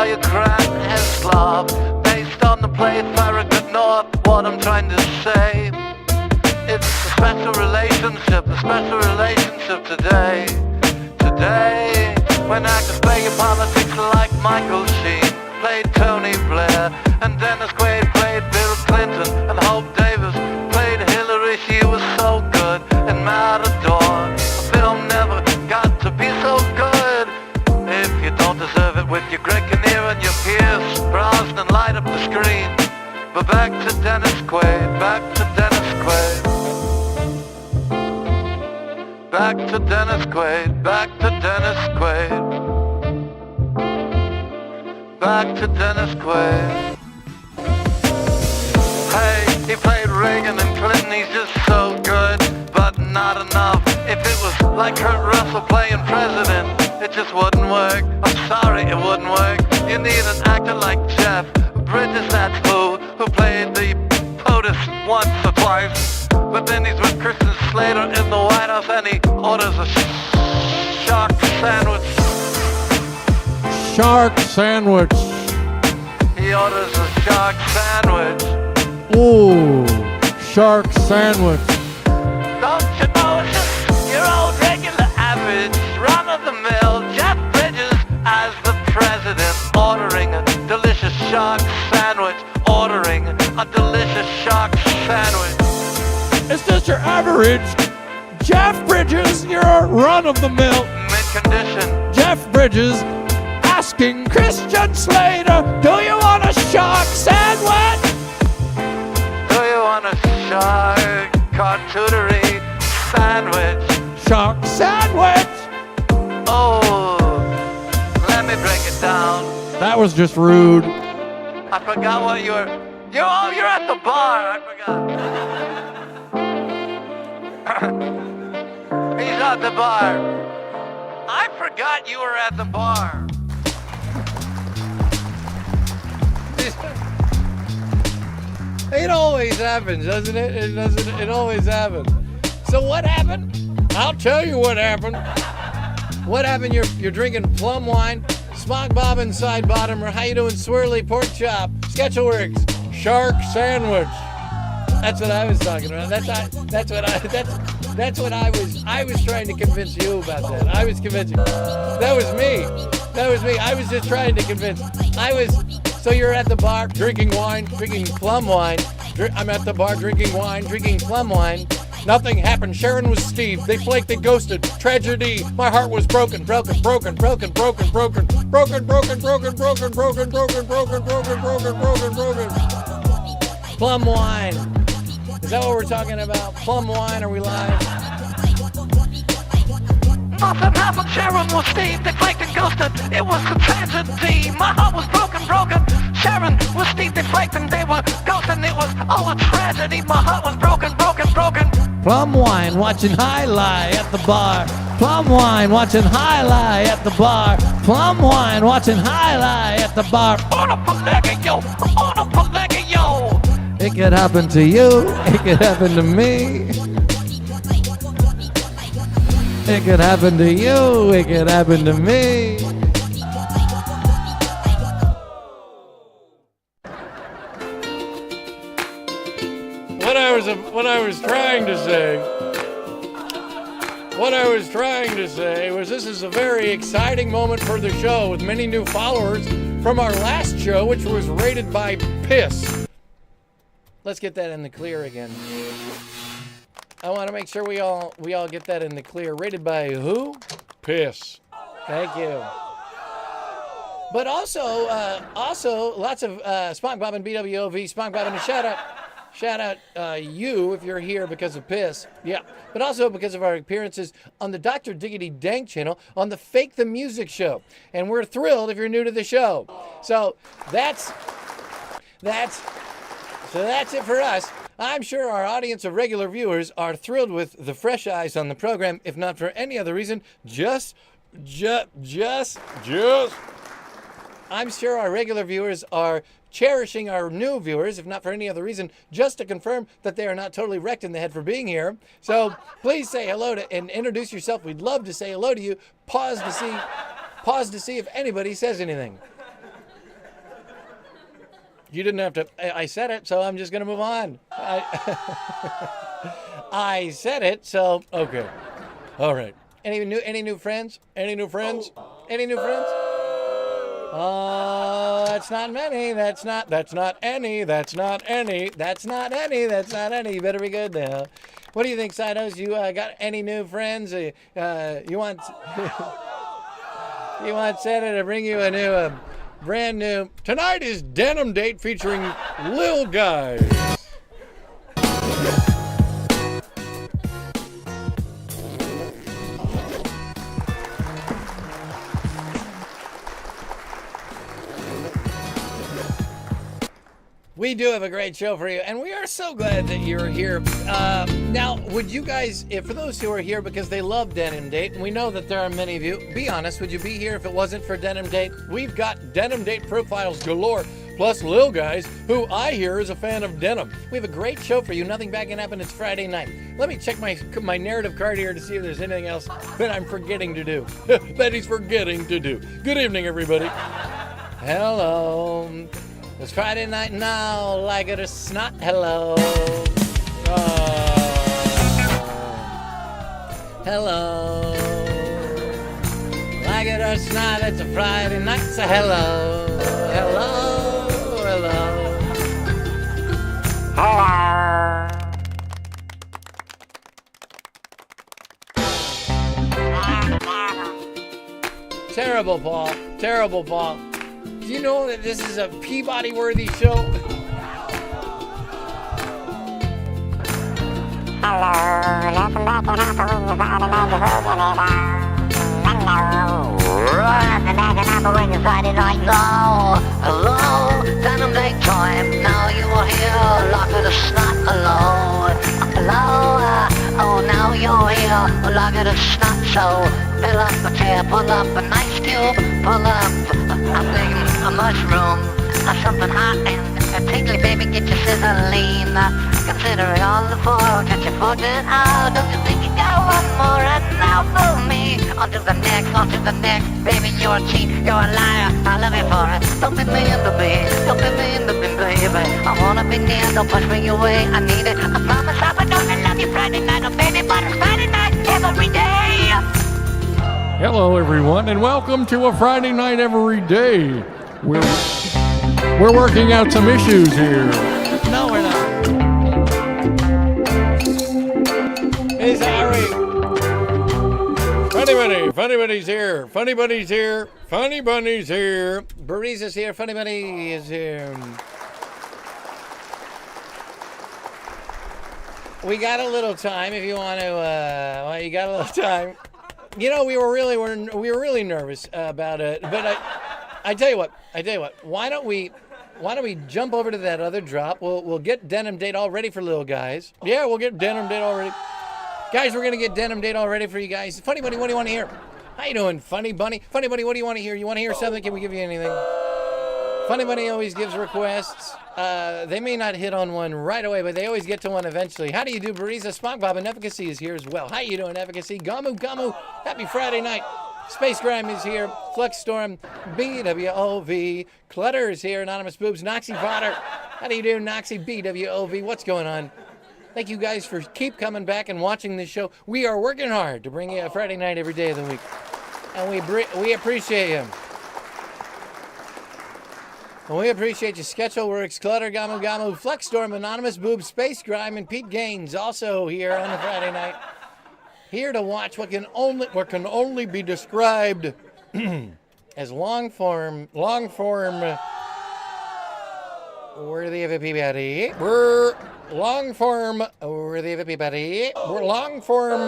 you crack his slob. Based on the place Farragut North, what I'm trying to say, it's a special relationship today. Today, when actors play your politics like Michael Sheen played Tony Blair, and Dennis Quaid played Bill Clinton, and Hope Davis played Hillary. She was so good in Matador. The film never got to be so good. If you don't deserve it with your Greg Kinnear and your Pierce Brosnan, light up the screen. But back to Dennis Quaid, back to Dennis Quaid. Back to Dennis Quaid, back to Dennis Quaid. Back to Dennis Quaid. Hey, he played Reagan and Clinton, he's just so good, but not enough. If it was like Kurt Russell playing president, it just wouldn't work. I'm sorry, it wouldn't work. You need an actor like Jeff Bridges, that's who played the POTUS once or twice. But then he's with Christian Slater in the White House and he orders a shark sandwich. Shark sandwich. He orders a shark sandwich. Ooh, shark sandwich. Don't you know it's just your old regular average run-of-the-mill Jeff Bridges as the president, ordering a delicious shark sandwich, ordering a delicious shark sandwich. It's just your average Jeff Bridges, you're a run-of-the-mill Mid-condition Jeff Bridges asking Christian Slater, do you want a shark sandwich? Do you want a shark charcuterie sandwich? Shark sandwich. Oh, let me break it down. That was just rude. I forgot what you're at the bar. I forgot. He's at the bar. I forgot you were at the bar. It always happens, doesn't it? It always happens. So what happened? I'll tell you what happened. What happened? You're drinking plum wine, smock bobbin side bottom, or how you doing, swirly pork chop, Sketchworks, shark sandwich. That's what I was talking about. That's what I was trying to convince you about that. I was convincing. That was me. I was just trying to convince. So you're at the bar drinking wine, drinking plum wine. I'm at the bar drinking wine, drinking plum wine. Nothing happened. Sharon was Steve. They flaked, they ghosted. Tragedy. My heart was broken. Plum wine. Is that what we're talking about? Plum wine, are we live? Nothing happened, Sharon was Steve, they flaked and ghosted. It was a tragedy, my heart was broken. Sharon was Steve, they flaked and they were ghosting. It was all a tragedy, my heart was broken. Plum wine, watching highlight at the bar. Plum wine, watching highlight at the bar. Plum wine, watching highlight at the bar. On a yo. It could happen to you, it could happen to me. It could happen to you, it could happen to me. What I was trying to say was this is a very exciting moment for the show with many new followers from our last show, which was rated by piss. Let's get that in the clear again. I want to make sure we all get that in the clear. Rated by who? Piss. Thank you. But also lots of Spunk Bob and BWOV, Spunk Bob and a shout out you if you're here because of piss. Yeah. But also because of our appearances on the Dr. Diggity Dank channel on the Fake the Music show. And we're thrilled if you're new to the show. So that's it for us. I'm sure our audience of regular viewers are thrilled with the fresh eyes on the program, if not for any other reason, just. I'm sure our regular viewers are cherishing our new viewers, if not for any other reason, just to confirm that they are not totally wrecked in the head for being here. So please say hello and introduce yourself. We'd love to say hello to you. Pause to see if anybody says anything. You didn't have to. I said it, so I'm just going to move on. I said it, so okay. All right. Any new friends? Any new friends? Any new friends? Oh, that's not many. That's not any. That's not any. That's not any. That's not any. You better be good now. What do you think, Sidos? You got any new friends? You want you want Santa to bring you a new, brand new. Tonight is Denim Date featuring LILGUISE. We do have a great show for you, and we are so glad that you're here. Now, would you guys, for those who are here because they love Denim Date, and we know that there are many of you, be honest, would you be here if it wasn't for Denim Date? We've got Denim Date profiles galore, plus LILGUISE, who I hear is a fan of denim. We have a great show for you. Nothing bad can happen. It's Friday night. Let me check my narrative card here to see if there's anything else that I'm forgetting to do. That he's forgetting to do. Good evening, everybody. Hello. It's Friday night now, like it or snot. Hello. Hello. Like it or snot, it's a Friday night, so hello. Hello. Hello. Terrible, Paul. Terrible, Paul. Do you know that this is a Peabody-worthy show? Hello, Denim Date time. Now you are here, lock it or snot. Hello, oh now you're here, lock it or snot. So fill up a chair, pull up a nice cube, pull up. I'm thinking a mushroom, something hot and tingly, baby. Get your scissor lean. Consider it all the four, get your foot in out. Don't you think you got one more? And now for me, onto the next, baby. You're a cheat, you're a liar. I love you for it. Don't be me in the bed, don't be me in the bed, baby. I wanna be near, don't push me away. I need it. I promise I would not love you Friday night, oh baby, but it's Friday night every day. Hello, everyone, and welcome to a Friday night every day. We're working out some issues here. No, we're not. Hey, Harry. Funny Bunny's here. Funny Bunny's here. Funny Bunny's here. Bariza's here. Funny Bunny is here. We got a little time if you want to. Well, you got a little time. You know, we were really nervous about it, but I tell you what. Why don't we jump over to that other drop? We'll get Denim Date all ready for LILGUISE. Yeah, we'll get Denim Date all ready. Guys, we're gonna get Denim Date all ready for you guys. Funny Bunny, what do you want to hear? How you doing, Funny Bunny? Funny Bunny, what do you want to hear? You want to hear something? Can we give you anything? Funny Bunny always gives requests. They may not hit on one right away, but they always get to one eventually. How do you do, Bariza? Spunk Bob and Efficacy is here as well. How you doing, Efficacy? Gamu. Happy Friday night. Space Grime is here. Flux Storm, BWOV. Clutter is here. Anonymous Boobs. Noxy Potter. How do you do, Noxy? BWOV. What's going on? Thank you guys for keep coming back and watching this show. We are working hard to bring you a Friday night every day of the week. And we appreciate you. And we appreciate you. Sketcho Works, Clutter, Gamu, Flex Storm, Anonymous Boob, Space Grime, and Pete Gaines also here on the Friday night. Here to watch what can only be described as long form worthy of everybody. We're long form worthy of everybody. We're long form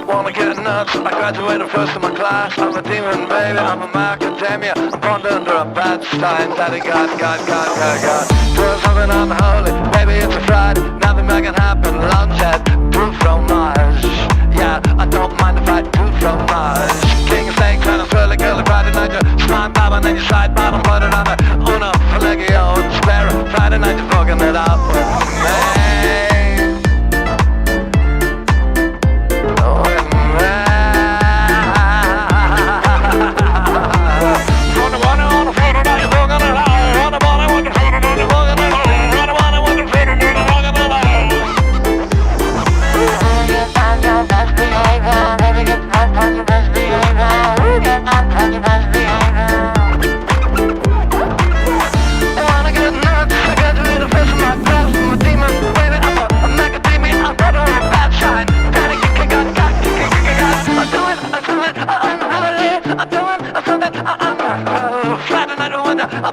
Wanna get nuts? I graduated first in my class. I'm a demon, baby. I'm a macadamia. I'm born under a bad stein. Daddy God. Doing something unholy. Baby, it's a Friday. Nothing bad can happen. Lunch at Proof from Mars. Yeah, I don't mind if I do from Mars. King of snakes and I'm curly Friday night. You slime bob and then you side bottom. Put it on the it up with me. With me.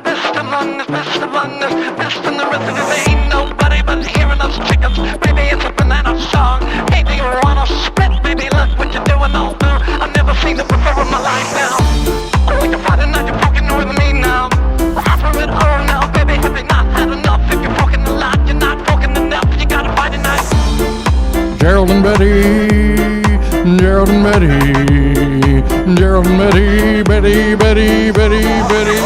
Best among us, best among us, best in the rest of it. Ain't nobody but hearing us chickens. Baby, it's a banana song. Maybe you wanna spit, baby, look what you're doing all through. I've never seen the before in my life now. Oh, you're fighting now, you're fucking with me now. After it all now, baby, have you not had enough? If you're fucking a lot, you're not fucking enough. You gotta fight it now. Gerald and Betty, Gerald and Betty, Gerald and Betty, Betty, Betty, Betty, Betty.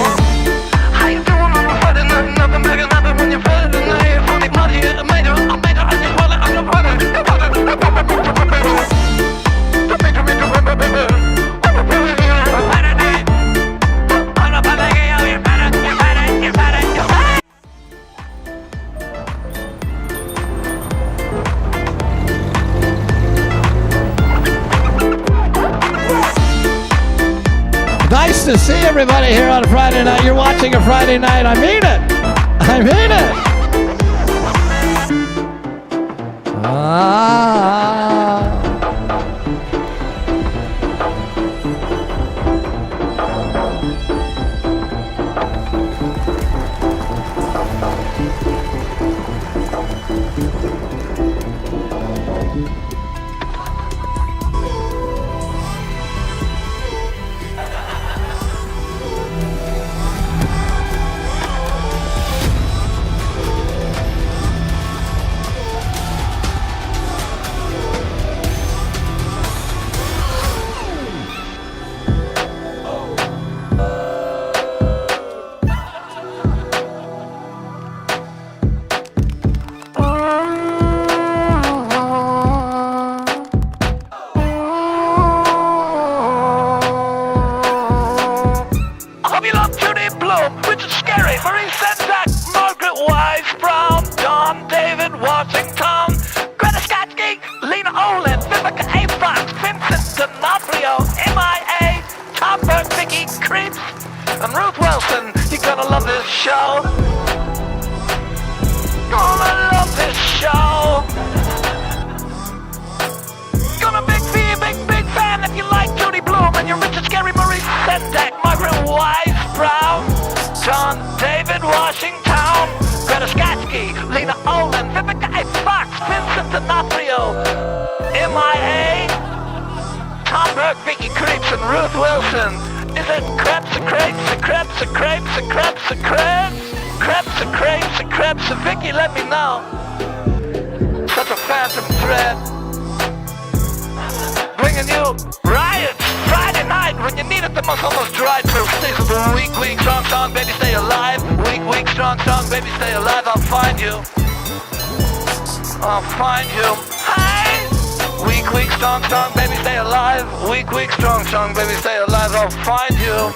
How you doing on a Friday night? Nothing bigger, nothing when you're Friday night. Funny party, I made it, I just want it, I'm the party. Nice to see everybody here on a Friday night. You're watching a Friday night. I mean it. I mean it. Cringe and Ruth Wilson. You're gonna love this show. Gonna love this show. Gonna be a big fan if you like Judy Blume and you're Richard Scary Maurice Sendak, Margaret Wise Brown, John David Washington, Greta Skatsky, Lena Olin, Vivica A. Fox, Vincent D'Onofrio, MIA, Tom Burke, Vicky Creeps, and Ruth Wilson. Is it crepes and crepes and crepes and crepes and crepes and crepes? Crepes and crepes and crepes and Vicky, let me know. Such a phantom thread. Bringing you riots Friday night when you need it the most, almost dried through stays of the week, strong, baby, stay alive. Week, strong, baby, stay alive. I'll find you. I'll find you. Hey! Weak, strong, baby, stay alive. Weak, strong, baby, stay alive. I'll find you.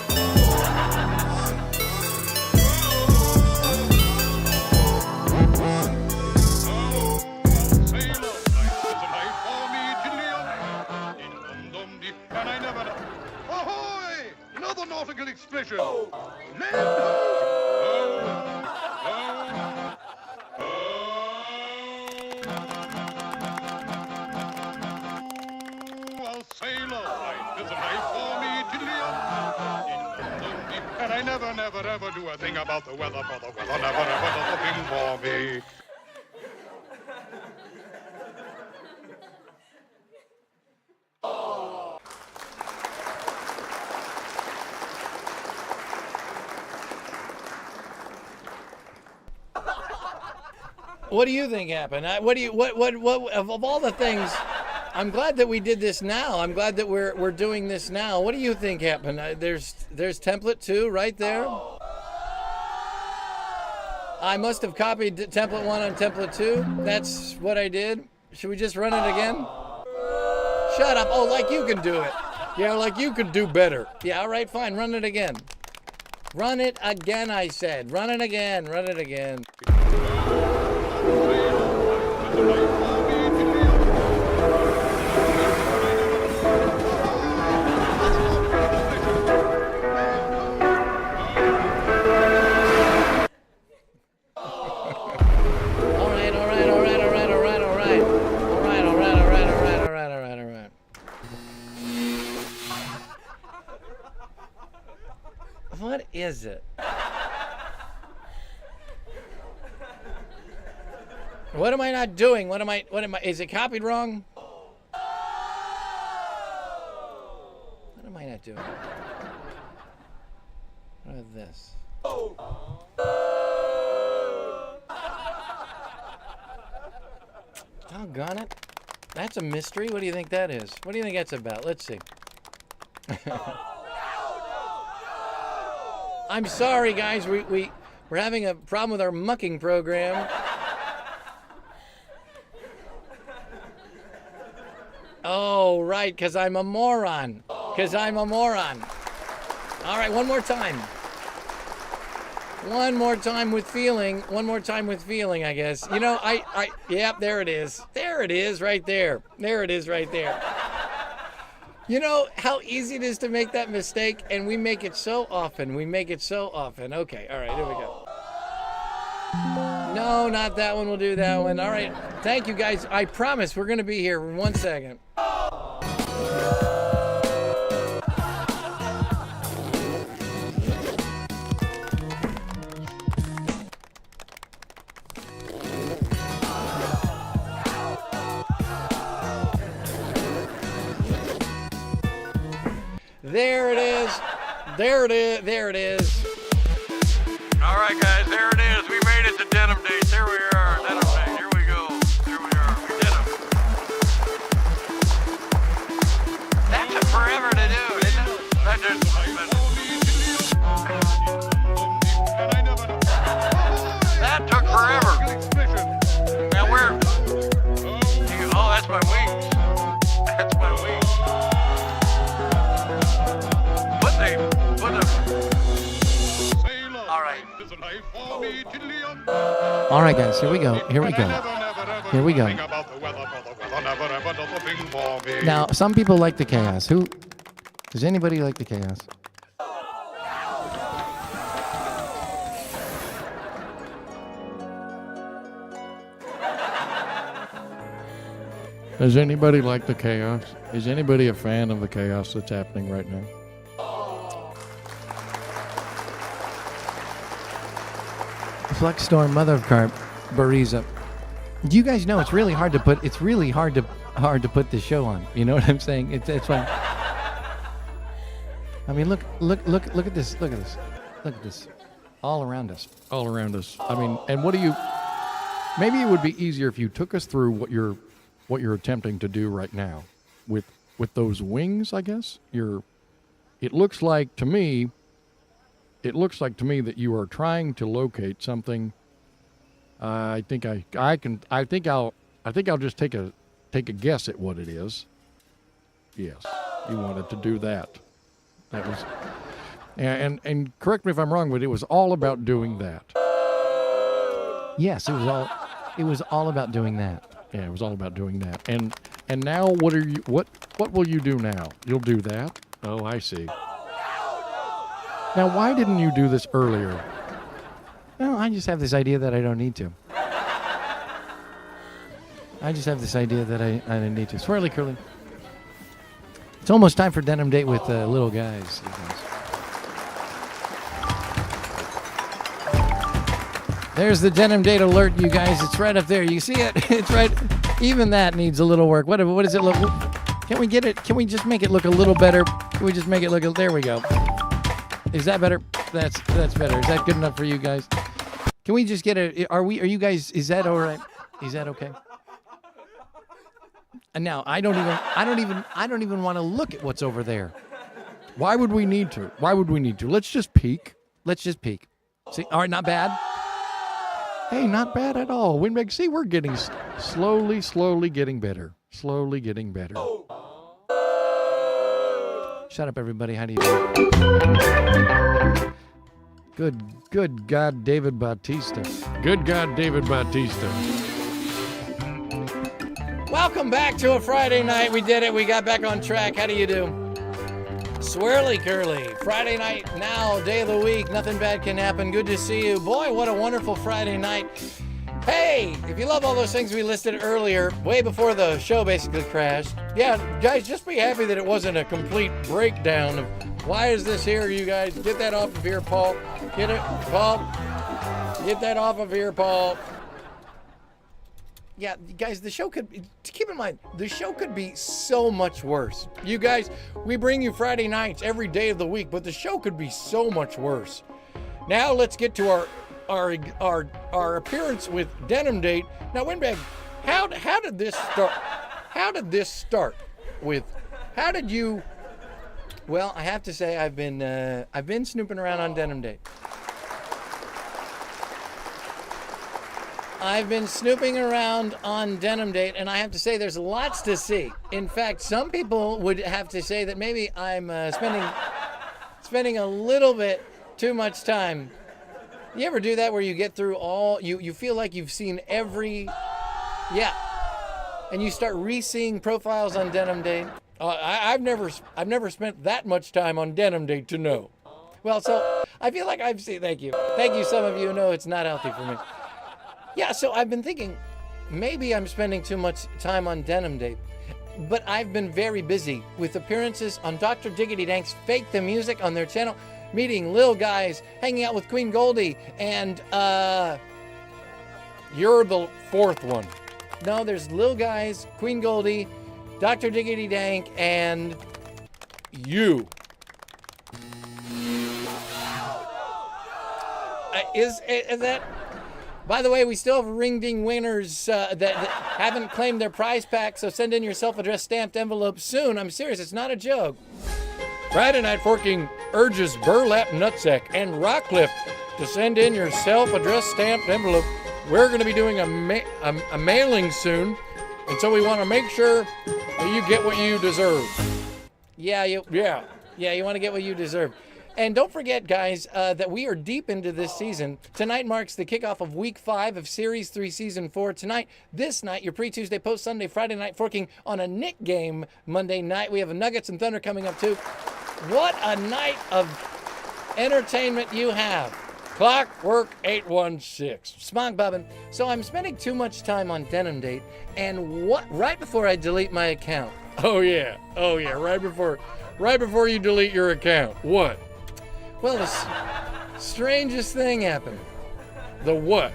Ahoy! Another nautical expression. Well, sailor life is a life for me, Jillian. And I never, ever do a thing about the weather, for the weather never does a thing for me. What do you think happened? What of all the things? I'm glad that we did this now. I'm glad that we're doing this now. What do you think happened? There's template 2 right there. I must have copied template 1 on template 2. That's what I did. Should we just run it again? Shut up. Oh, like you can do it. Yeah, like you could do better. Yeah, all right, fine. Run it again. Run it again, I said. Run it again. Run it again. What is it? What am I not doing? What am I, is it copied wrong? What am I not doing? What is this? Doggone it. That's a mystery. What do you think that is? What do you think that's about? Let's see. I'm sorry, guys. We're having a problem with our mucking program. Oh, right, because I'm a moron. Because I'm a moron. All right, one more time. One more time with feeling. One more time with feeling, I guess. You know, yep, there it is. There it is right there. There it is right there. You know how easy it is to make that mistake, and we make it so often. We make it so often. Okay, all right, here we go. No, not that one. We'll do that one. All right, thank you, guys. I promise we're going to be here in 1 second. There it is. There it is. There it is. All right, guys, there it is. We made it to Denim Date. There we are. Denim Date. Here we go. There we are. We did them. That took forever to do, didn't it? That just... That took forever. Now where... Oh, that's my wings. That's my wings. All right, guys, here we go. Here we go. Here we go. Now, some people like the chaos. Does anybody like the chaos? Does anybody like the chaos? Is anybody a fan of the chaos that's happening right now? Flux Storm, Mother of Carp, Bariza. Do you guys know it's really hard to put? It's really hard to put this show on. You know what I'm saying? It's fun. I mean, look at this. Look at this. Look at this. All around us. All around us. I mean, and what do you? Maybe it would be easier if you took us through what you're attempting to do right now with those wings. I guess It looks like to me that you are trying to locate something. I think I'll just take a guess at what it is. Yes, you wanted to do that. That was, and correct me if I'm wrong, but it was all about doing that. Yes, it was all about doing that. Yeah, it was all about doing that. And now what will you do now? You'll do that? Oh, I see. Now, why didn't you do this earlier? Well, I just have this idea that I don't need to. I just have this idea that I don't need to. Swirly curly. It's almost time for Denim Date with little guys. There's the Denim Date alert, you guys. It's right up there. You see it? It's right. Even that needs a little work. What does it look? Can we get it? Can we just make it look a little better? Can we just make it look? There we go. Is that better? That's better. Is that good enough for you guys? Can we just get it? Are you guys? Is that all right? Is that okay? And now I don't even want to look at what's over there. Why would we need to? Let's just peek. See, all right, not bad. Hey, not bad at all. Windbag, see, we're getting slowly getting better. Slowly getting better. Shut up, everybody. How do you do? Good God, David Bautista. Good God, David Bautista. Welcome back to a Friday night. We did it. We got back on track. How do you do? Swirly curly. Friday night now, day of the week. Nothing bad can happen. Good to see you. Boy, what a wonderful Friday night. Hey, if you love all those things we listed earlier, way before the show basically crashed, yeah, guys, just be happy that it wasn't a complete breakdown of why is this here, you guys. Get that off of here, Paul. Get it, Paul. Get that off of here, Paul. Yeah, guys, the show could, keep in mind, the show could be so much worse. You guys, we bring you Friday nights every day of the week, but the show could be so much worse. Now let's get to our appearance with Denim Date. Now, Windbag, how did this start? How did this start with, how did you, well, I have to say I've been snooping around on Denim Date. I've been snooping around on Denim Date, and I have to say there's lots to see. In fact, some people would have to say that maybe I'm spending a little bit too much time. You ever do that where you get through all, you feel like you've seen every, yeah, and you start re-seeing profiles on Denim Date? I've never spent that much time on Denim Date to know. Well, so I feel like I've seen, thank you. Some of you know it's not healthy for me. Yeah, so I've been thinking, maybe I'm spending too much time on Denim Date, but I've been very busy with appearances on Dr. Diggity Dank's Fake the Music on their channel, meeting LILGUISE, hanging out with Queen Goldie, and you're the fourth one. No, there's LILGUISE, Queen Goldie, Dr. Diggity Dank, and you. Is that... By the way, we still have ring-ding winners that haven't claimed their prize pack, so send in your self-addressed stamped envelope soon. I'm serious, it's not a joke. Friday Night Forking urges Burlap Nutsack and Rockcliffe to send in your self-addressed stamped envelope. We're going to be doing a mailing soon, and so we want to make sure that you get what you deserve. Yeah, you want to get what you deserve. And don't forget, guys, that we are deep into this season. Tonight marks the kickoff of Week 5 of Series 3, Season 4. This night, your pre-Tuesday, post-Sunday, Friday Night Forking on a Knick game Monday night. We have a Nuggets and Thunder coming up, too. What a night of entertainment you have. Clockwork 816. Smog Bobbin. So I'm spending too much time on Denim Date, and right before I delete my account. Oh, yeah, right before you delete your account. What? Well, the strangest thing happened. The what?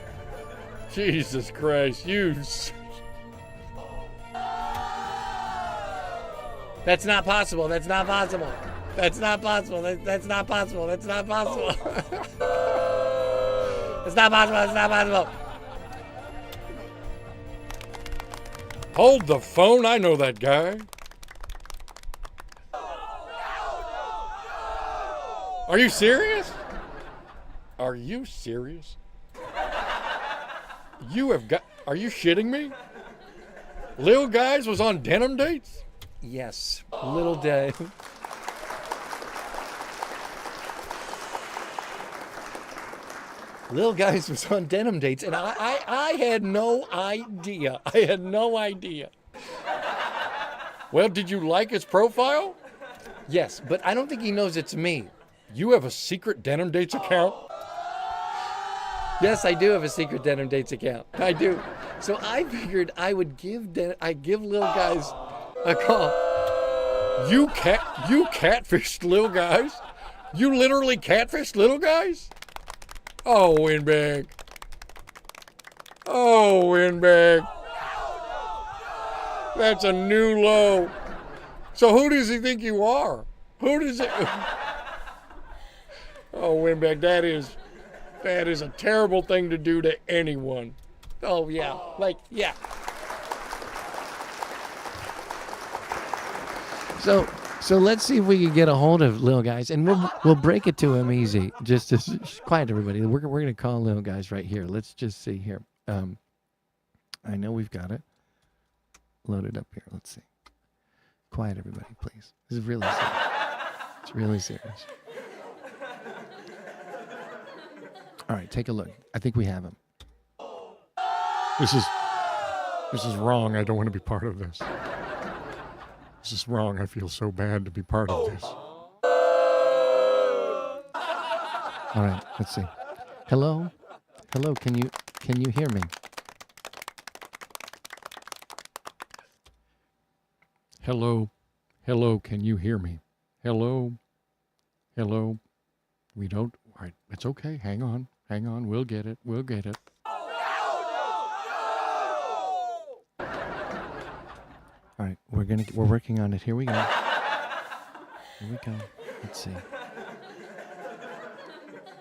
Jesus Christ, That's not possible. That's not possible. That's not possible. That's not possible. That's not possible. It's not possible. It's not possible. Hold the phone. I know that guy. Are you serious? Are you serious? Are you shitting me? LILGUISE was on Denim Dates? Yes, Little Dave. LILGUISE was on Denim Dates, and I had no idea. I had no idea. Well, did you like his profile? Yes, but I don't think he knows it's me. You have a secret Denim Dates account? Yes, I do have a secret Denim Dates account. I do. So I figured I would give LILGUISE a call. You catfished LILGUISE? You literally catfished LILGUISE? Oh, Windbag. Oh, Windbag. That's a new low. So who does he think you are? Who does it... Oh, Windbag, that is a terrible thing to do to anyone. Oh, yeah. Yeah. So let's see if we can get a hold of Lil Guys, and we'll break it to him easy. Just quiet, everybody. We're gonna call Lil Guys right here. Let's just see here. I know we've got it loaded up here. Let's see. Quiet, everybody, please. This is really serious. It's really serious. All right, take a look. I think we have him. This is wrong. I don't want to be part of this. This is wrong. I feel so bad to be part of this. All right, let's see. Hello? Hello, can you hear me? Hello? Hello, can you hear me? Hello? Hello? We don't... All right, it's okay. Hang on. Hang on. We'll get it. We'll get it. All right, we're working on it. Here we go. Here we go. Let's see.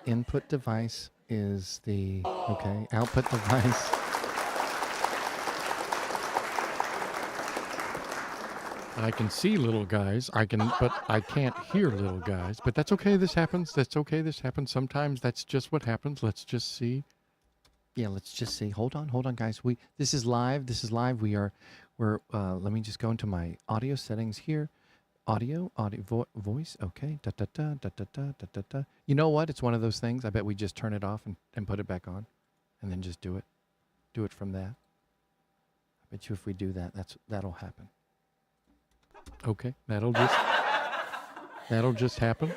Input device is the okay. Output device. I can see little guys. But I can't hear little guys. But that's okay. This happens. That's okay. This happens. Sometimes that's just what happens. Let's just see. Yeah, let's just see. Hold on, guys. This is live. This is live. Let me just go into my audio settings here. Audio, voice. Okay. Da da da da da da da da da. You know what? It's one of those things. I bet we just turn it off and put it back on, and then just do it. Do it from that. I bet you if we do that, that'll happen. Okay, that'll just happen.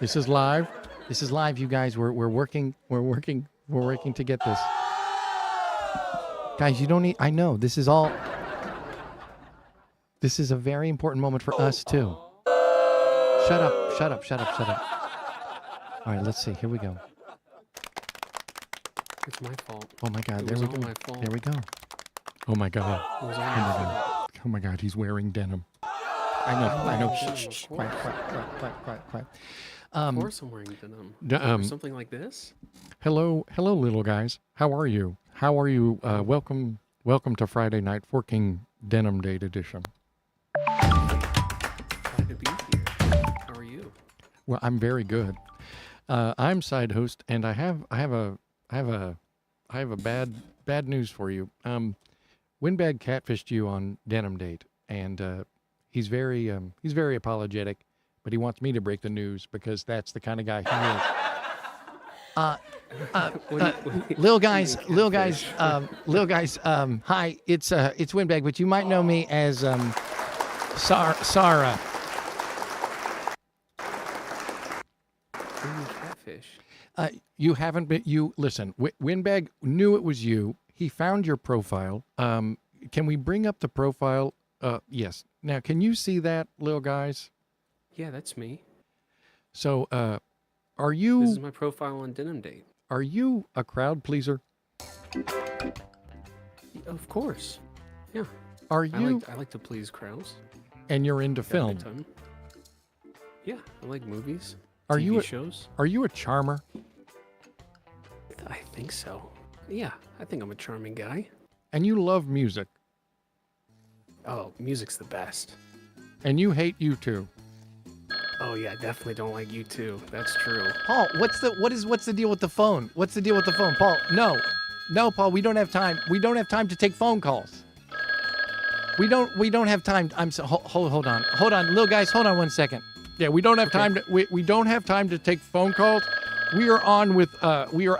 This is live. This is live, you guys. We're working to get this. Guys, you don't need. I know this is all. This is a very important moment for us too. Shut up. All right, let's see. Here we go. It's my fault. Oh my God! It There was we all go. my fault. There we go. Oh my God. It was all Oh my my fault. God. Oh my God, he's wearing denim. I know. Oh, Shh. of Quiet. Of course I'm wearing denim. Or something like this? Hello, little guys. How are you? Welcome to Friday Night Forking Denim Date Edition. Glad to be here. How are you? Well, I'm very good. I'm side host, and I have a bad news for you. Windbag catfished you on Denim Date, and he's very apologetic, but he wants me to break the news because that's the kind of guy he is. Lil guys. Hi, it's Windbag, but you might know me as Sarah. Catfish. You haven't been. Listen. Windbag knew it was you. He found your profile. Can we bring up the profile? Yes. Now, can you see that, little guys? Yeah, that's me. So, are This you is my profile on Denim Date. a crowd pleaser? Of course. Yeah. Are you? I like to please crowds. And you're into Got my film. time. Yeah, I like movies. Are TV you shows? Are you a charmer? I think so. Yeah, I think I'm a charming guy. And you love music. Oh, music's the best. And you hate U2. Oh yeah, definitely don't like you too. That's true. Paul, what's the deal with the phone? What's the deal with the phone, Paul? No, Paul. We don't have time. We don't have time to take phone calls. We don't have time. Hold on, little guys. Hold on 1 second. Yeah, we don't have time to. We don't have time to take phone calls. We are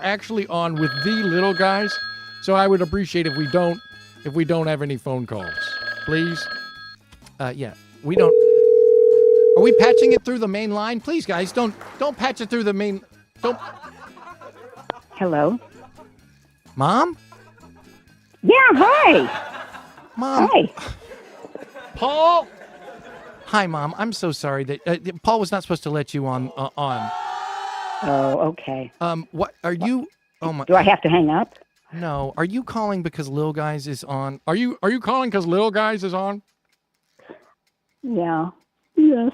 actually on with the little guys. So I would appreciate if we don't have any phone calls, please. Yeah, we don't. Are we patching it through the main line? Please, guys, don't patch it through the main. Don't. Hello? Mom? Yeah, hi. Mom? Hi. Paul? Hi, Mom. I'm so sorry that Paul was not supposed to let you on. Oh, okay. What are you? Oh my. Do I have to hang up? No. Are you calling because Lil Guys is on? Are you calling because Little Guys is on? Yeah. Yes.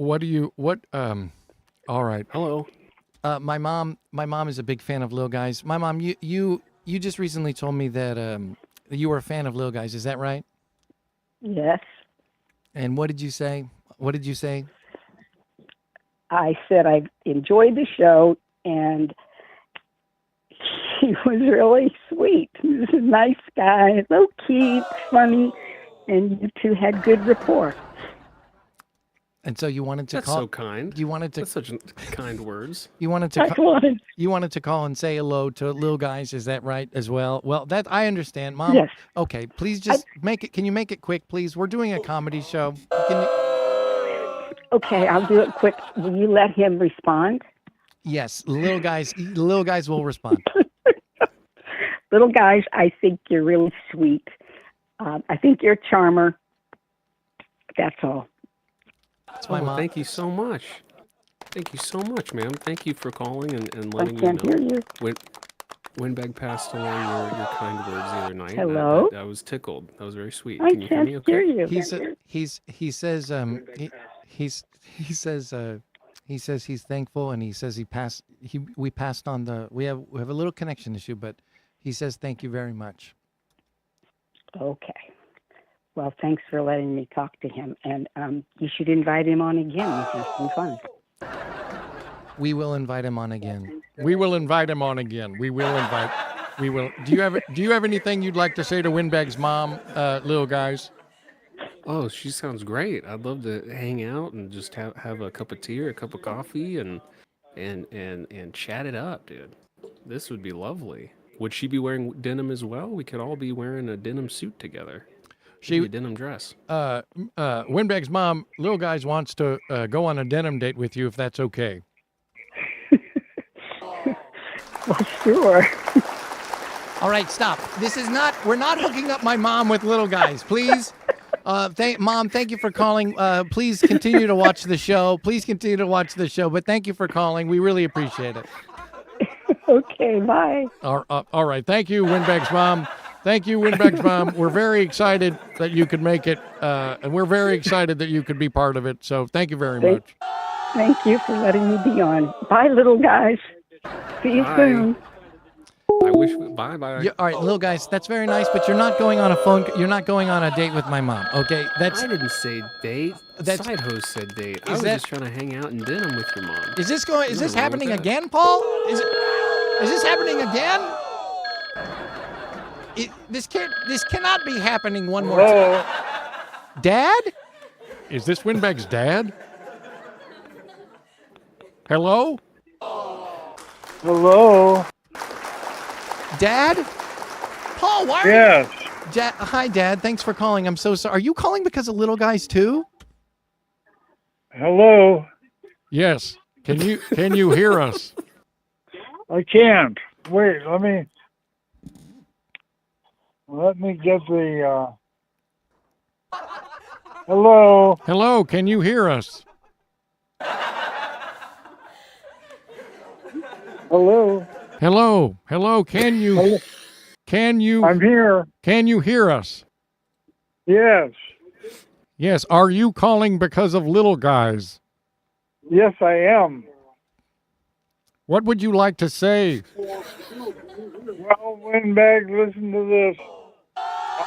What? All right. Hello. My mom is a big fan of Lil Guys. My mom, you just recently told me that you were a fan of Lil Guys. Is that right? Yes. And what did you say? What did you say? I said I enjoyed the show, and he was really sweet. He was a nice guy, low key, funny, and you two had good rapport. And so you wanted to That's call. so kind. You wanted to. That's such kind words. You wanted I to. wanted, You wanted to call and say hello to Lil Guys. Is that right as well? Well, that I understand, Mom. Yes. Okay, please just make it. Can you make it quick, please? We're doing a comedy show. Can you? okay, I'll do it quick. Will you let him respond? Yes, Lil Guys. Lil Guys will respond. Little guys, I think you're really sweet. I think you're a charmer. That's all. That's my Oh, mom. thank you so much. Thank you so much, ma'am. Thank you for calling and I letting me can't know. hear you. Windbag passed along your kind words the other night. Hello? I was tickled. That was very sweet. I Can you hear can't me okay? hear you. He says he says he's thankful, and he says we passed on we have a little connection issue, but he says thank you very much. Okay. Well, thanks for letting me talk to him. And you should invite him on again. We have some fun. We will invite him on again. We will invite him on again. We will. Do you have anything you'd like to say to Windbag's mom, Lil Guys? Oh, she sounds great. I'd love to hang out and just have a cup of tea or a cup of coffee and chat it up, dude. This would be lovely. Would she be wearing denim as well? We could all be wearing a denim suit together. Maybe a denim dress. Windbag's mom, Lil Guys, wants to go on a denim date with you, if that's okay. Well, sure. All right, stop. We're not hooking up my mom with Little Guys, please. Mom, thank you for calling. Please continue to watch the show. But thank you for calling. We really appreciate it. Okay, bye. All right. Thank you, Windbag's mom. We're very excited that you could make it, and we're very excited that you could be part of it. So thank you very much. Thank you for letting me be on. Bye, little guys. See you Bye. soon. I wish. Bye. Yeah, all right, Little Guys, that's very nice, but you're not going on a date with my mom. Okay, I didn't say date. That's- Side host said date. I was that- just trying to hang out in denim with your mom. Is this Nothing wrong happening with that. again, Paul? Is this happening again? This cannot be happening one more time. Dad? Is this Windbag's dad? Hello? Hello. Dad? Paul, why are Yes. you? Hi, Dad. Thanks for calling. I'm so sorry. Are you calling because of Little Guys too? Hello. Yes. Can you hear us? I can't. Wait. Let me get the. Hello. Hello. Can you hear us? Hello. Hello. Can you? I'm here. Can you hear us? Yes. Yes. Are you calling because of Little Guys? Yes, I am. What would you like to say? Well, Windbag, listen to this.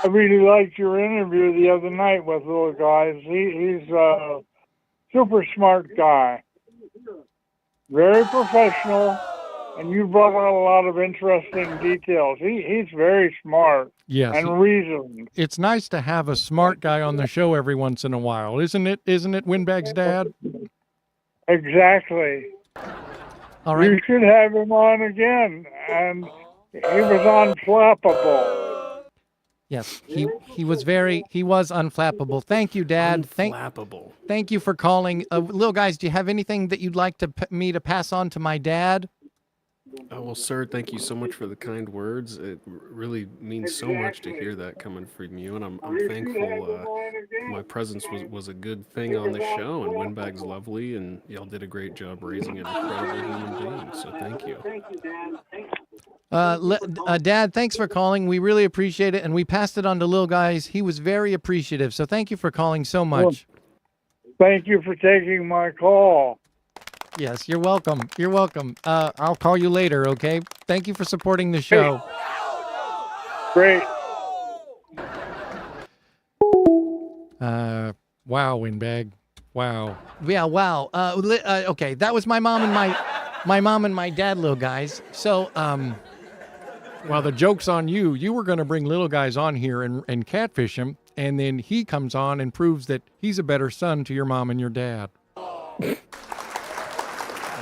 I really liked your interview the other night with Little Guys. He's a super smart guy. Very professional. And you brought out a lot of interesting details. He's very smart Yes. and reasoned. It's nice to have a smart guy on the show every once in a while, isn't it? Isn't it, Windbag's dad? Exactly. All right. You should have him on again. And he was unflappable. Yes. He was unflappable. Thank you, Dad. Unflappable. Thank you for calling. Little Guys, do you have anything that you'd like me to pass on to my dad? Oh, well, sir, thank you so much for the kind words. It really means so much to hear that coming from you, and I'm thankful my presence was a good thing on the show, and Windbag's lovely, and y'all did a great job raising an incredible human being, so thank you. Dad, thanks for calling. We really appreciate it, and we passed it on to Lil Guys. He was very appreciative, so thank you for calling so much. Thank you for taking my call. Yes, you're welcome. I'll call you later, okay? Thank you for supporting the show. Great. Wow, Windbag. Wow. Yeah, wow. Okay, that was my mom and my dad, little guys. So, Well, the joke's on you. You were going to bring Little Guys on here and catfish him, and then he comes on and proves that he's a better son to your mom and your dad. I don't know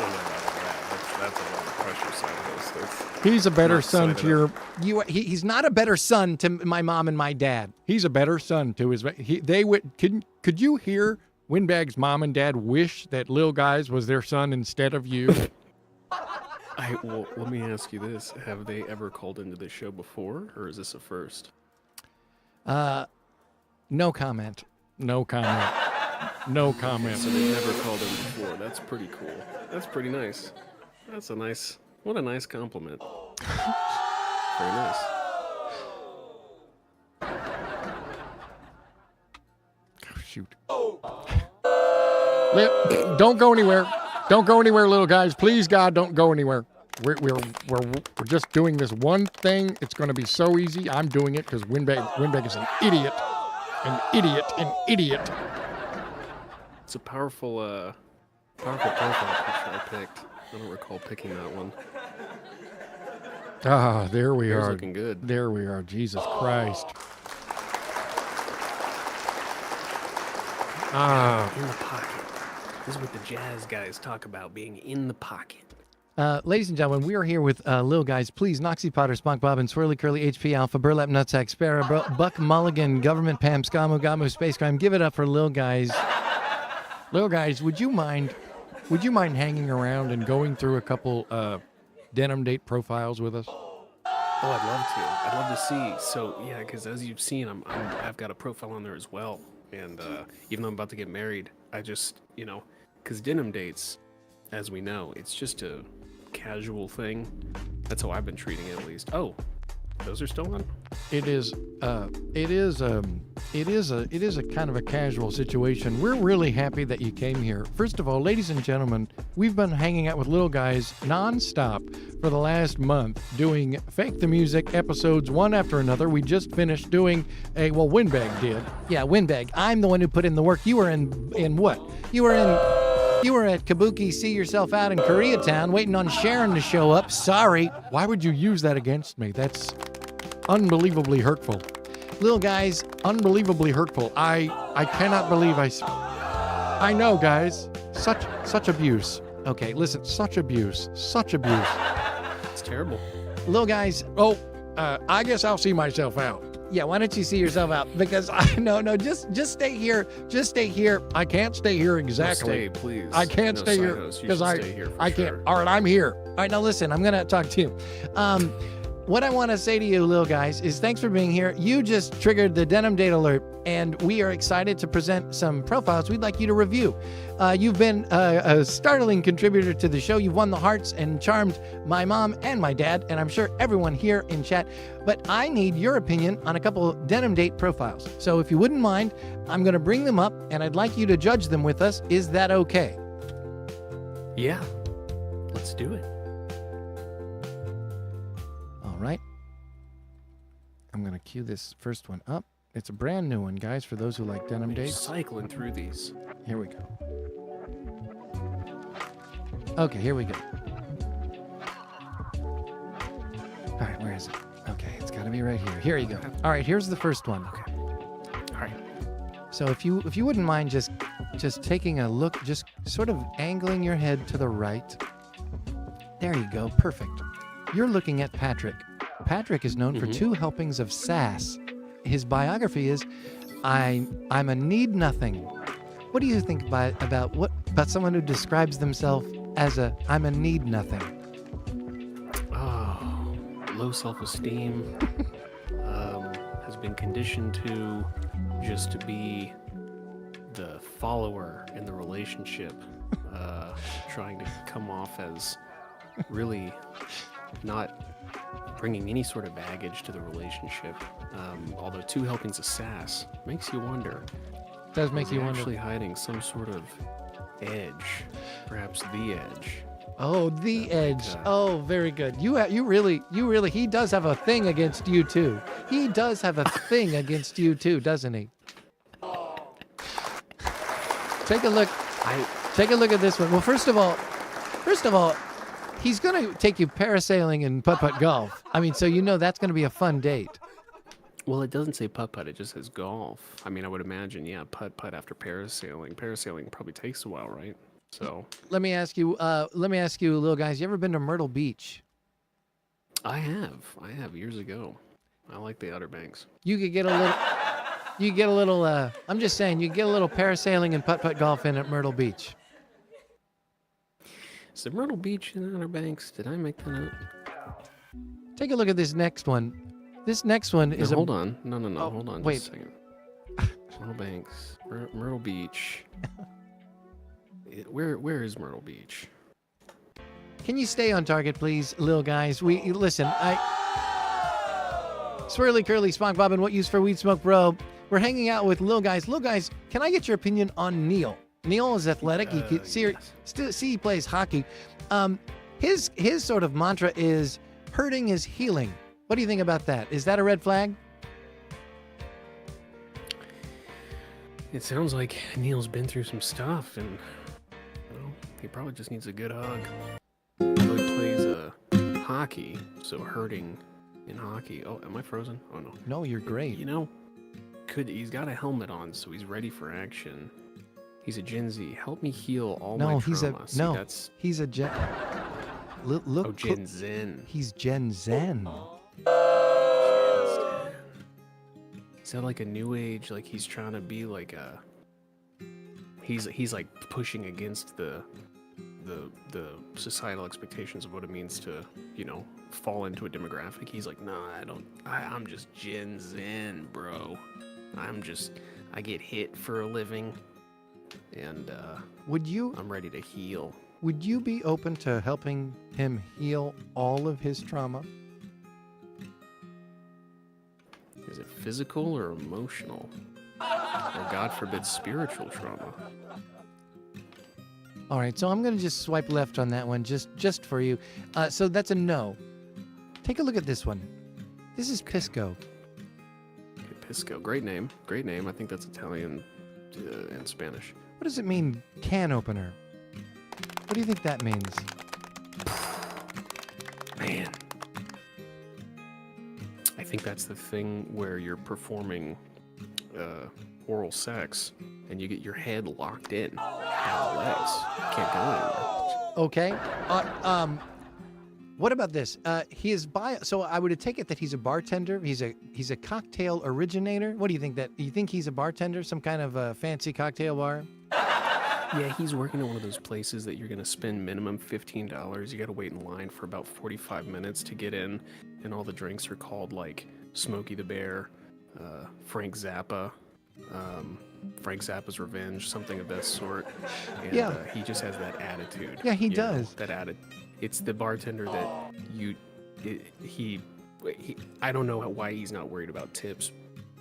about that. That's a lot of pressure side of this. He's a better Not son side to of your. he's not a better son to my mom and my dad. He's a better son to his. Could you hear Windbag's mom and dad wish that Lil Guys was their son instead of you? Well, let me ask you this: have they ever called into this show before, or is this a first? No comment. No comment. No comment. So they've never called in before. That's pretty cool. That's pretty nice. What a nice compliment. Very nice. Oh, shoot. Don't go anywhere. Don't go anywhere, Little Guys. Please, God, don't go anywhere. We're just doing this one thing. It's going to be so easy. I'm doing it because Windbag is an idiot. An idiot. It's a powerful profile picture I picked. I don't recall picking that one. Ah, there we Hair's are. looking good. There we are. Jesus Christ. In the pocket. This is what the jazz guys talk about, being in the pocket. Ladies and gentlemen, we are here with Lil Guys. Please, Noxie Potter, Spunk Bob, and Swirly Curly, HP Alpha, Burlap Nutsack, Sparrow, Buck Mulligan, Government Pam, Skamu, Gamu, Space Crime. Give it up for Lil Guys. Lil Guys, would you mind hanging around and going through a couple Denim Date profiles with us? Oh, I'd love to. I'd love to see. So yeah, because as you've seen, I've got a profile on there as well. And even though I'm about to get married, I just, because Denim Dates, as we know, it's just a casual thing. That's how I've been treating it, at least. Oh, those are still on? It is a kind of a casual situation. We're really happy that you came here. First of all, ladies and gentlemen, we've been hanging out with Little Guys nonstop for the last month, doing Fake the Music episodes one after another. We just finished doing Windbag did. Yeah, Windbag. I'm the one who put in the work. You were in what? You were at Kabuki See Yourself Out in Koreatown waiting on Sharon to show up. Sorry. Why would you use that against me? That's unbelievably hurtful. Little Guys, Unbelievably hurtful. I cannot believe I know, guys. Such abuse. okay, listen. Such abuse. It's terrible. Lil Guys, I guess I'll see myself out. yeah, why don't you see yourself out? Because just stay here. Just stay here. I can't stay here No, exactly. stay, please. I can't No stay here silos. You because should stay here for I can't. sure. All right, I'm here. All right, now listen, I'm going to talk to you. What I want to say to you, Lil Guys, is thanks for being here. You just triggered the Denim Date alert, and we are excited to present some profiles we'd like you to review. You've been a startling contributor to the show. You've won the hearts and charmed my mom and my dad, and I'm sure everyone here in chat. But I need your opinion on a couple Denim Date profiles. So if you wouldn't mind, I'm going to bring them up, and I'd like you to judge them with us. Is that okay? Yeah. Let's do it. All right. I'm going to cue this first one up. It's a brand new one, guys, for those who like Denim Dates. Cycling through these. Here we go. Okay, here we go. All right, where is it? Okay, it's got to be right here. Here you go. All right, here's the first one. Okay. All right. So if you wouldn't mind just taking a look, just sort of angling your head to the right. There you go. Perfect. You're looking at Patrick. Patrick is known for 2 helpings of sass. His biography is, I'm a need nothing. What do you think about someone who describes themselves as I'm a need nothing? Oh, low self-esteem. Has been conditioned to just to be the follower in the relationship, trying to come off as really not bringing any sort of baggage to the relationship. Although 2 helpings of sass makes you wonder. Does make Is you he wonder. actually hiding some sort of edge, perhaps the edge. Oh, the edge. uh, Oh, very good. You really, he does have a thing against you too. He does have a thing against you too, doesn't he? Take a look. Take a look at this one. Well, first of all, he's going to take you parasailing and putt-putt golf. I mean, so you know that's going to be a fun date. Well, it doesn't say putt-putt. It just says golf. I mean, I would imagine, yeah, putt-putt after parasailing. Parasailing probably takes a while, right? So let me ask you, little guys, you ever been to Myrtle Beach? I have years ago. I like the Outer Banks. You could get a little, I'm just saying, you get a little parasailing and putt-putt golf in at Myrtle Beach. Is it Myrtle Beach in Outer Banks? Did I make that out? Take a look at this next one. This next one is hold on. No, Oh, hold on wait. just a second. Myrtle Banks. Myrtle Beach. Where is Myrtle Beach? Can you stay on target, please, little guys? Listen, Swirly, Curly, Spock, Bob, and What Use for Weed Smoke, Bro. We're hanging out with Lil Guys. Lil Guys, can I get your opinion on Neil? Neil is athletic. You can see he plays hockey. His sort of mantra is hurting is healing. What do you think about that? Is that a red flag? It sounds like Neil's been through some stuff, and he probably just needs a good hug. Although he plays hockey, so hurting in hockey. Oh, am I frozen? Oh no. No, you're great. He's got a helmet on, so he's ready for action. He's a Gen Z. Help me heal all my trauma. He's a Gen. Look, Gen Zen. He's Gen Zen. Is that like a new age? Like he's trying to be like a. He's like pushing against the societal expectations of what it means to fall into a demographic. He's like, nah, I'm just Gen Zen, bro. I get hit for a living, and I'm ready to heal. Would you be open to helping him heal all of his trauma? Is it physical or emotional? Or God forbid, spiritual trauma? All right, so I'm going to just swipe left on that one just for you. So that's a no. Take a look at this one. This is Pisco. Okay, Pisco, great name. I think that's Italian and Spanish. What does it mean, can opener? What do you think that means? Man. I think that's the thing where you're performing oral sex and you get your head locked in by the legs. You can't go anywhere. Okay. What about this? So I would take it that he's a bartender. He's a cocktail originator. What do you think? You think he's a bartender? Some kind of a fancy cocktail bar? Yeah, he's working at one of those places that you're going to spend minimum $15. You got to wait in line for about 45 minutes to get in, and all the drinks are called like Smokey the Bear, Frank Zappa, Frank Zappa's Revenge, something of that sort. And he just has that attitude. Yeah, he does. That attitude. It's the bartender that I don't know why he's not worried about tips.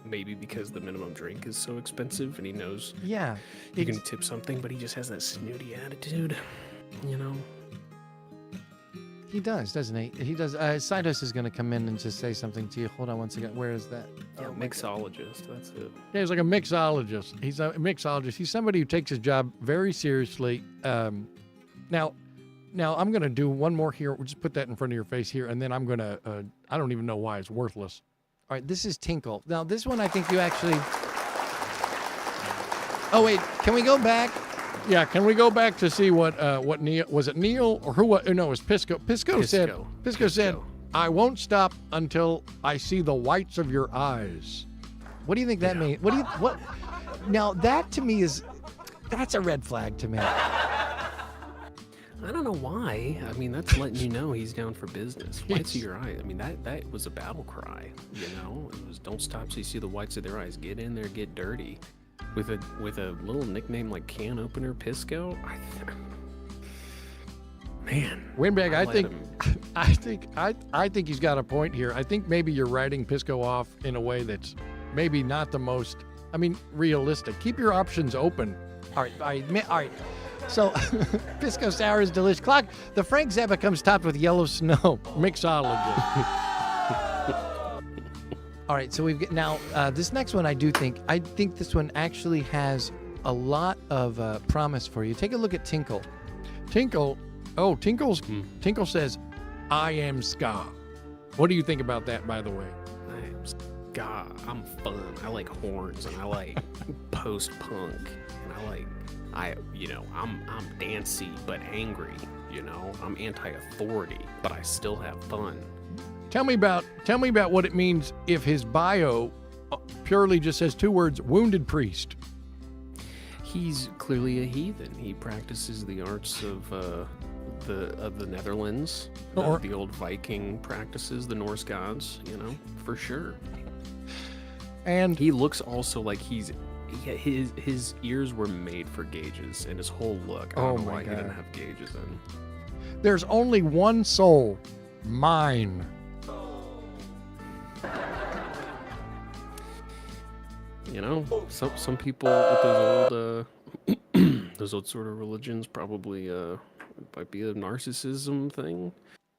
Maybe because the minimum drink is so expensive and he knows you can tip something, but he just has that snooty attitude, He does, doesn't he? He does. Sidos is going to come in and just say something to you. Hold on one second. Where is that? Yeah, mixologist. That's it. Yeah, he's like a mixologist. He's a mixologist. He's somebody who takes his job very seriously. Now I'm going to do one more here. We'll just put that in front of your face here, and then I'm going to, I don't even know why it's worthless. All right, this is Tinkle. Now, this one I think you actually... Oh, wait, can we go back? Yeah, can we go back to see what Neil... Was it Neil or who? No, it was Pisco. Pisco said, I won't stop until I see the whites of your eyes. What do you think that means? What? Now, that to me that's a red flag to me. I don't know why. I mean, that's letting you know he's down for business. Whites of your eyes. I mean, that was a battle cry. It was don't stop till you see the whites of their eyes. Get in there, get dirty. With a little nickname like Can Opener Pisco. Man, Windbag, I think he's got a point here. I think maybe you're writing Pisco off in a way that's maybe not the most, realistic. Keep your options open. All right. So, Pisco Sour is delicious. Clock, the Frank Zappa comes topped with yellow snow. Mixologist. All right, so we've got now this next one. I think this one actually has a lot of promise for you. Take a look at Tinkle. Tinkle says, "I am ska." What do you think about that, by the way? I am ska. I'm fun. I like horns and I like post-punk and I'm dancy but angry. I'm anti-authority, but I still have fun. Tell me about what it means if his bio purely just says 2 words: wounded priest. He's clearly a heathen. He practices the arts of the Netherlands, Or- the old Viking practices, the Norse gods. For sure. And He looks also like his ears were made for gauges, and his whole look. I Oh don't know my why he God. didn't have gauges in. there's only one soul, mine. Some people with those old those old sort of religions probably might be a narcissism thing,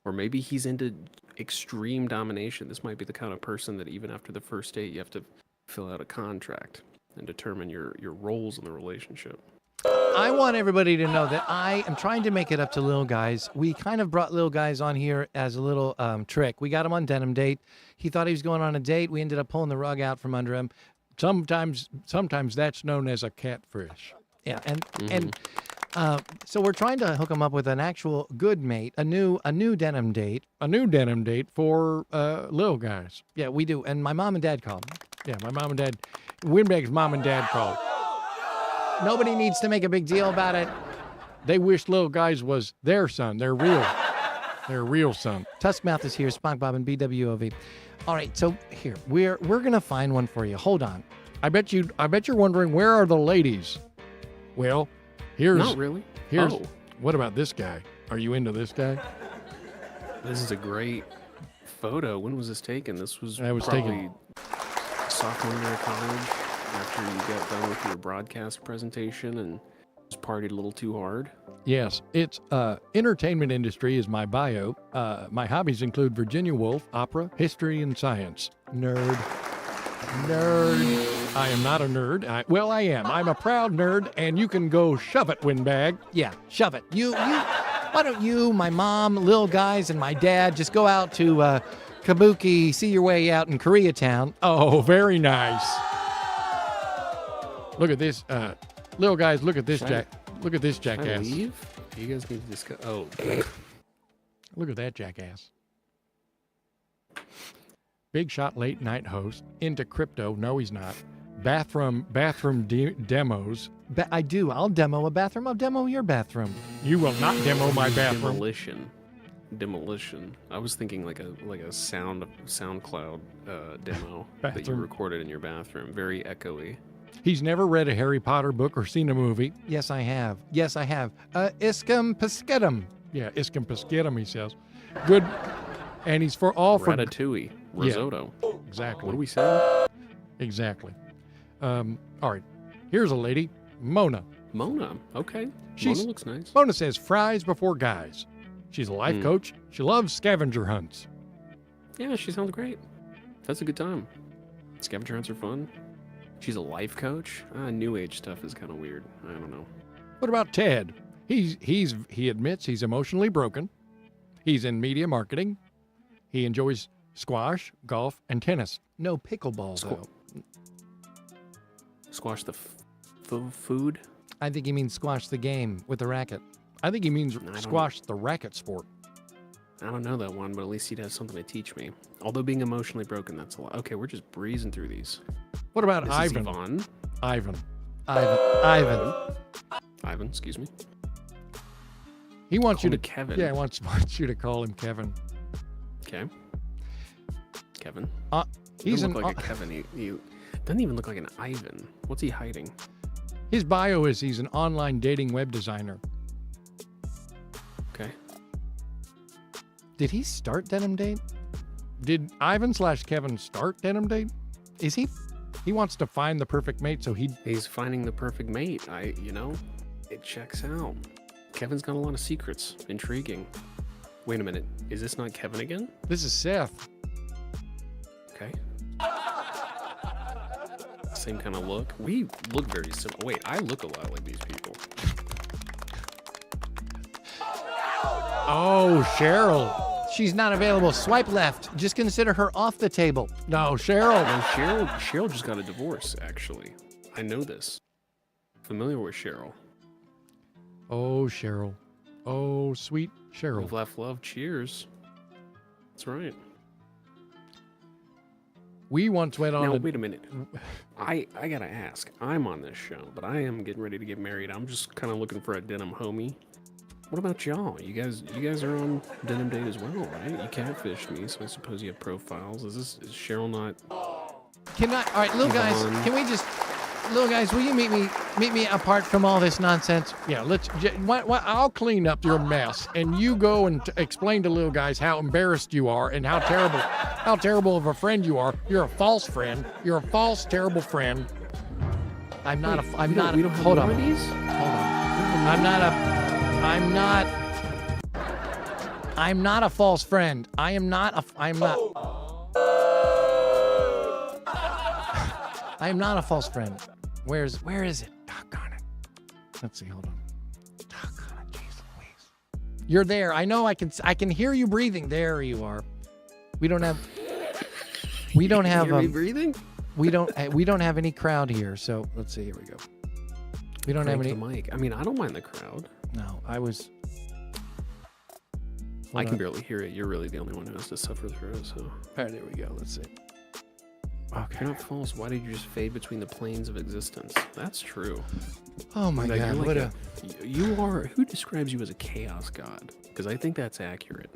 or maybe he's into extreme domination. This might be the kind of person that even after the first date, you have to fill out a contract and determine your roles in the relationship. I want everybody to know that I am trying to make it up to Lil Guys. We kind of brought Lil Guys on here as a little trick. We got him on Denim Date. He thought he was going on a date. We ended up pulling the rug out from under him. Sometimes that's known as a catfish. Yeah, and so we're trying to hook him up with an actual good mate, a new denim date for Lil Guys. Yeah, we do. And my mom and dad called. Yeah, my mom and dad, Windbag's mom and dad called. Nobody needs to make a big deal about it. They wish Lil Guys was their son, their real son. Tuskmouth is here, SpockBob and BWOV. All right, so here we're gonna find one for you. Hold on. I bet you're wondering, where are the ladies? Well, Not really. Here's Oh. What about this guy? Are you into this guy? This is a great photo. When was this taken? This was That was probably sophomore year of college, after you got done with your broadcast presentation and just partied a little too hard. Yes, it's entertainment industry is my bio. My hobbies include Virginia Woolf, opera, history, and science. Nerd. I am not a nerd. I am. I'm a proud nerd, and you can go shove it, Windbag. Yeah, shove it. You. Why don't you, my mom, Lil Guys, and my dad just go out to Kabuki, see your way out in Koreatown? Oh, very nice. Look at this, Lil Guys. Look at this Look at this Should I jackass. leave? You guys need to discuss. Oh, Look at that jackass. Big shot late night host, into crypto. No, he's not. Bathroom demos. I do. I'll demo a bathroom. I'll demo your bathroom. You will not demo my bathroom. Demolition. I was thinking like a SoundCloud demo that you Bathroom. recorded in your bathroom. Very echoey. He's never read a Harry Potter book or seen a movie. Yes, I have. Iscum Pescetum. Yeah, Iscum Pescetum, he says. Good. And he's for Ratatouille. Risotto. Exactly. What do we say? Exactly. All right. Here's a lady, Mona. Mona. Okay. She's- Mona looks nice. Mona says fries before guys. She's a life coach. She loves scavenger hunts. Yeah, she sounds great. That's a good time. Scavenger hunts are fun. She's a life coach. New age stuff is kind of weird. I don't know. What about Ted? He admits he's emotionally broken. He's in media marketing. He enjoys squash, golf, and tennis. No pickleball, though. Squash the food. I think he means squash the game with the racket. I think he means squash the racket sport. I don't know that one, but at least he'd have something to teach me. Although being emotionally broken, that's a lot. Okay, we're just breezing through these. What about This Ivan? is Yvonne. Ivan. Excuse me. He wants you Call to me Kevin. Yeah, he wants you to call him Kevin. Okay. Kevin. He's Doesn't an look like a Kevin. He doesn't even look like an Ivan. What's he hiding? His bio is he's an online dating web designer. Okay. Did he start Denim Date? Did Ivan/Kevin start Denim Date? Is he? He wants to find the perfect mate, so He's finding the perfect mate. It checks out. Kevin's got a lot of secrets. Intriguing. Wait a minute. Is this not Kevin again? This is Seth. Okay. same kind of look. We look very similar. Wait, I look a lot like these people. Oh, Cheryl. She's not available. Swipe left. Just consider her off the table. No, Cheryl. No, Cheryl just got a divorce, actually. I know this. Familiar with Cheryl. Oh, Cheryl. Oh, sweet Cheryl. Love, laugh, love, cheers. That's right. We once went on. Now, wait a minute. I gotta ask. I'm on this show, but I am getting ready to get married. I'm just kind of looking for a denim homie. What about y'all? You guys are on Denim Date as well, right? You catfished me, so I suppose you have profiles. Is Cheryl not? Can I? All right, little guys. Can we just? Little guys, will you meet me apart from all this nonsense? Yeah, I'll clean up your mess, and you go and explain to little guys how embarrassed you are and how terrible of a friend you are. You're a false friend. You're a false, terrible friend. I'm not. Hold on. I'm not a false friend. I'm not a false friend. Where is it? Doggone it. Let's see, hold on. Doggone it, jeez Louise. You're there. I know I can hear you breathing. There you are. We don't have Hear me breathing? we don't have any crowd here, so let's see, here we go. We don't have any the mic. I mean, I don't mind the crowd. No, I can barely hear it. You're really the only one who has to suffer through it, so. All right, there we go. Let's see. Okay. You're not false. Why did you just fade between the planes of existence? That's true. Oh my God! Like you are. Who describes you as a chaos god? Because I think that's accurate.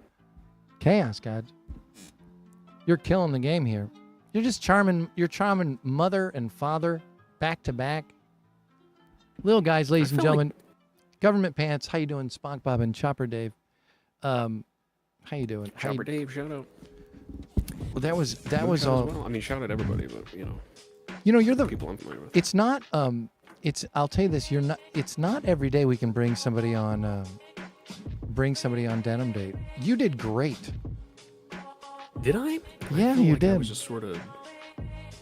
Chaos god. You're killing the game here. You're just charming. You're charming mother and father back to back. Little guys, ladies and gentlemen. Government Pants. How you doing, Spunk Bob and Chopper Dave? How you doing? Chopper Dave, shout out. Well, that was all. Well. I mean, shout out everybody, but you know. You're the people I'm familiar with. It's not. I'll tell you this. You're not. It's not every day we can bring somebody on. Bring somebody on Denim Date. You did great. Did I? Yeah, you did. I was just sort of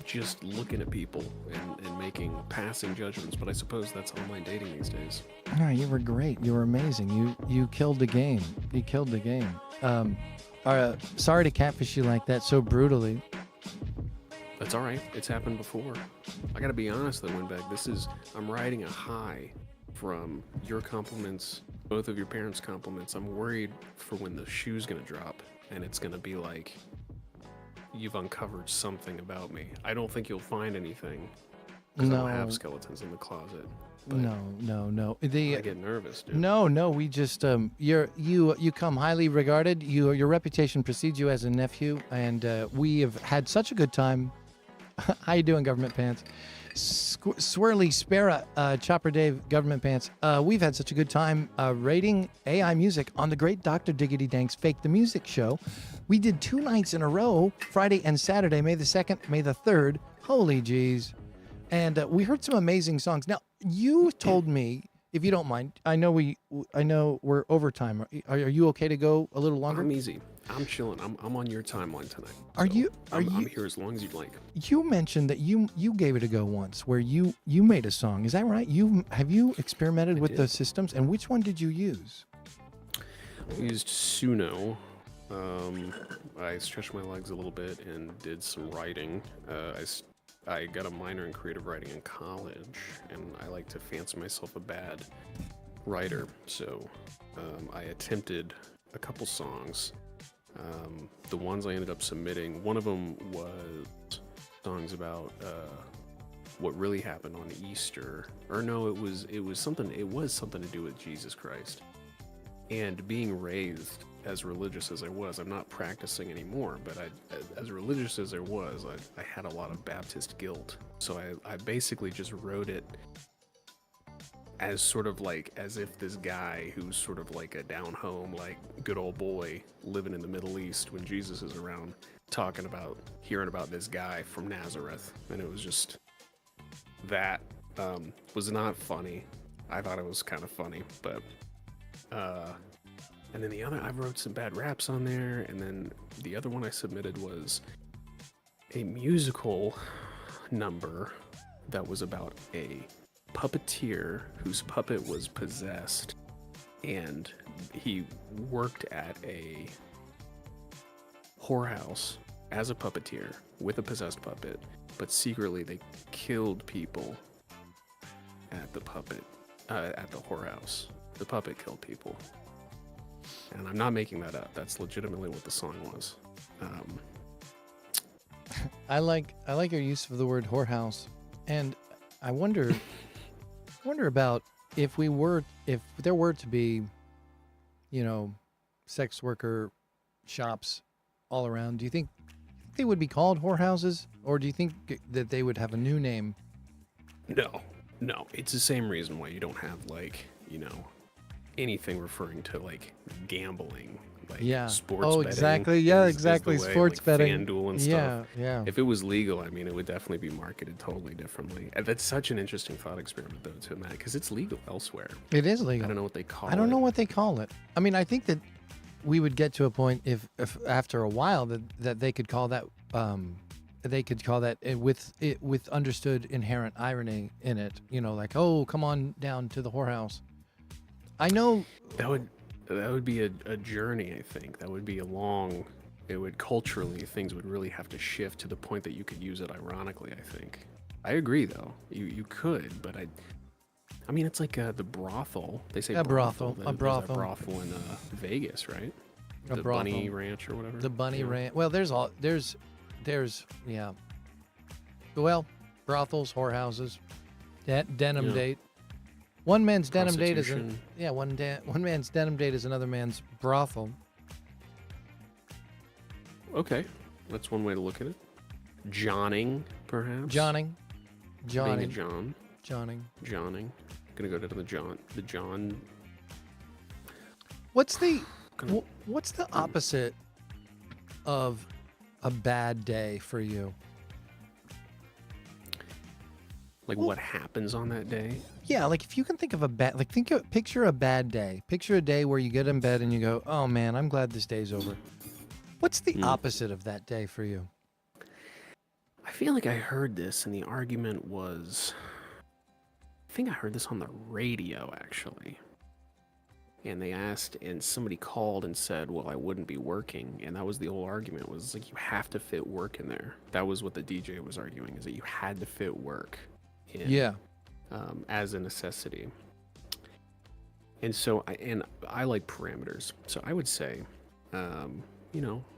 just looking at people and making passing judgments, but I suppose that's online dating these days. No, you were great. You were amazing. You killed the game. You killed the game. Sorry to catfish you like that so brutally. That's all right. It's happened before. I gotta be honest though, Winbag. I'm riding a high from your compliments, both of your parents' compliments. I'm worried for when the shoe's gonna drop and it's gonna be like you've uncovered something about me. I don't think you'll find anything. I don't have skeletons in the closet. No. I get nervous, dude. No. We just you come highly regarded. Your reputation precedes you as a nephew, and we have had such a good time. How you doing, Government Pants? Swirly Spera, Chopper Dave, Government Pants. We've had such a good time rating AI music on the great Dr. Diggity Dank's Fake the Music show. We did 2 nights in a row, Friday and Saturday, May the 2nd, May the 3rd. Holy jeez. And we heard some amazing songs. Now, you told me, if you don't mind, I know we're overtime. Are you okay to go a little longer? I'm easy. I'm chilling. I'm on your timeline tonight. I'm here as long as you'd like. You mentioned that you gave it a go once, where you made a song. Is that right? Have you experimented with the systems, and which one did you use? I used Suno. I stretched my legs a little bit and did some writing. I got a minor in creative writing in college, and I like to fancy myself a bad writer. So I attempted a couple songs. The ones I ended up submitting, one of them was songs about what really happened on Easter. Or no, it was something to do with Jesus Christ. And being raised as religious as I was, I'm not practicing anymore, but as religious as I was, I had a lot of Baptist guilt. So I basically just wrote it as sort of like, as if this guy who's sort of like a down home, like good old boy living in the Middle East when Jesus is around, hearing about this guy from Nazareth. And it was just, that was not funny. I thought it was kind of funny, but and then the other, I wrote some bad raps on there, and then the other one I submitted was a musical number that was about a puppeteer whose puppet was possessed, and he worked at a whorehouse as a puppeteer with a possessed puppet, but secretly they killed people at the whorehouse. The puppet killed people. And I'm not making that up. That's legitimately what the song was. I like your use of the word whorehouse, and I wonder about if there were to be, sex worker shops all around. Do you think they would be called whorehouses, or do you think that they would have a new name? No. It's the same reason why you don't have anything referring to gambling, sports betting. Exactly. Yeah, is exactly. the way, Sports betting. FanDuel and stuff. Yeah. If it was legal, I mean, it would definitely be marketed totally differently. And that's such an interesting thought experiment, though, to Matt, because it's legal elsewhere. It is legal. I don't know what they call it. I don't know what they call it. I mean, I think that we would get to a point if after a while that they could call that with understood inherent irony in it. Like, oh, come on down to the whorehouse. I know that would be a journey. I think that would be culturally, things would really have to shift to the point that you could use it ironically. I think. I agree, though. You could, but I mean, it's like the brothel. They say a brothel. There's a brothel in Vegas, right? The Bunny Ranch or whatever. The Bunny Ranch. Well, there's Well, brothels, whorehouses, denim date. One man's denim date is one man's denim date is another man's brothel. Okay, that's one way to look at it. Johnning, perhaps. Johnning. Being a John. Johnning. Gonna go to the John. What's the opposite of a bad day for you? What happens on that day? Yeah, if you can think of picture a bad day. Picture a day where you get in bed and you go, "Oh man, I'm glad this day's over." What's the opposite of that day for you? I feel like I heard this, and the argument was, I think I heard this on the radio actually. And they asked, and somebody called and said, "Well, I wouldn't be working," and that was the whole argument. Was you have to fit work in there. That was what the DJ was arguing, is that you had to fit work in, as a necessity. And so I like parameters. So I would say,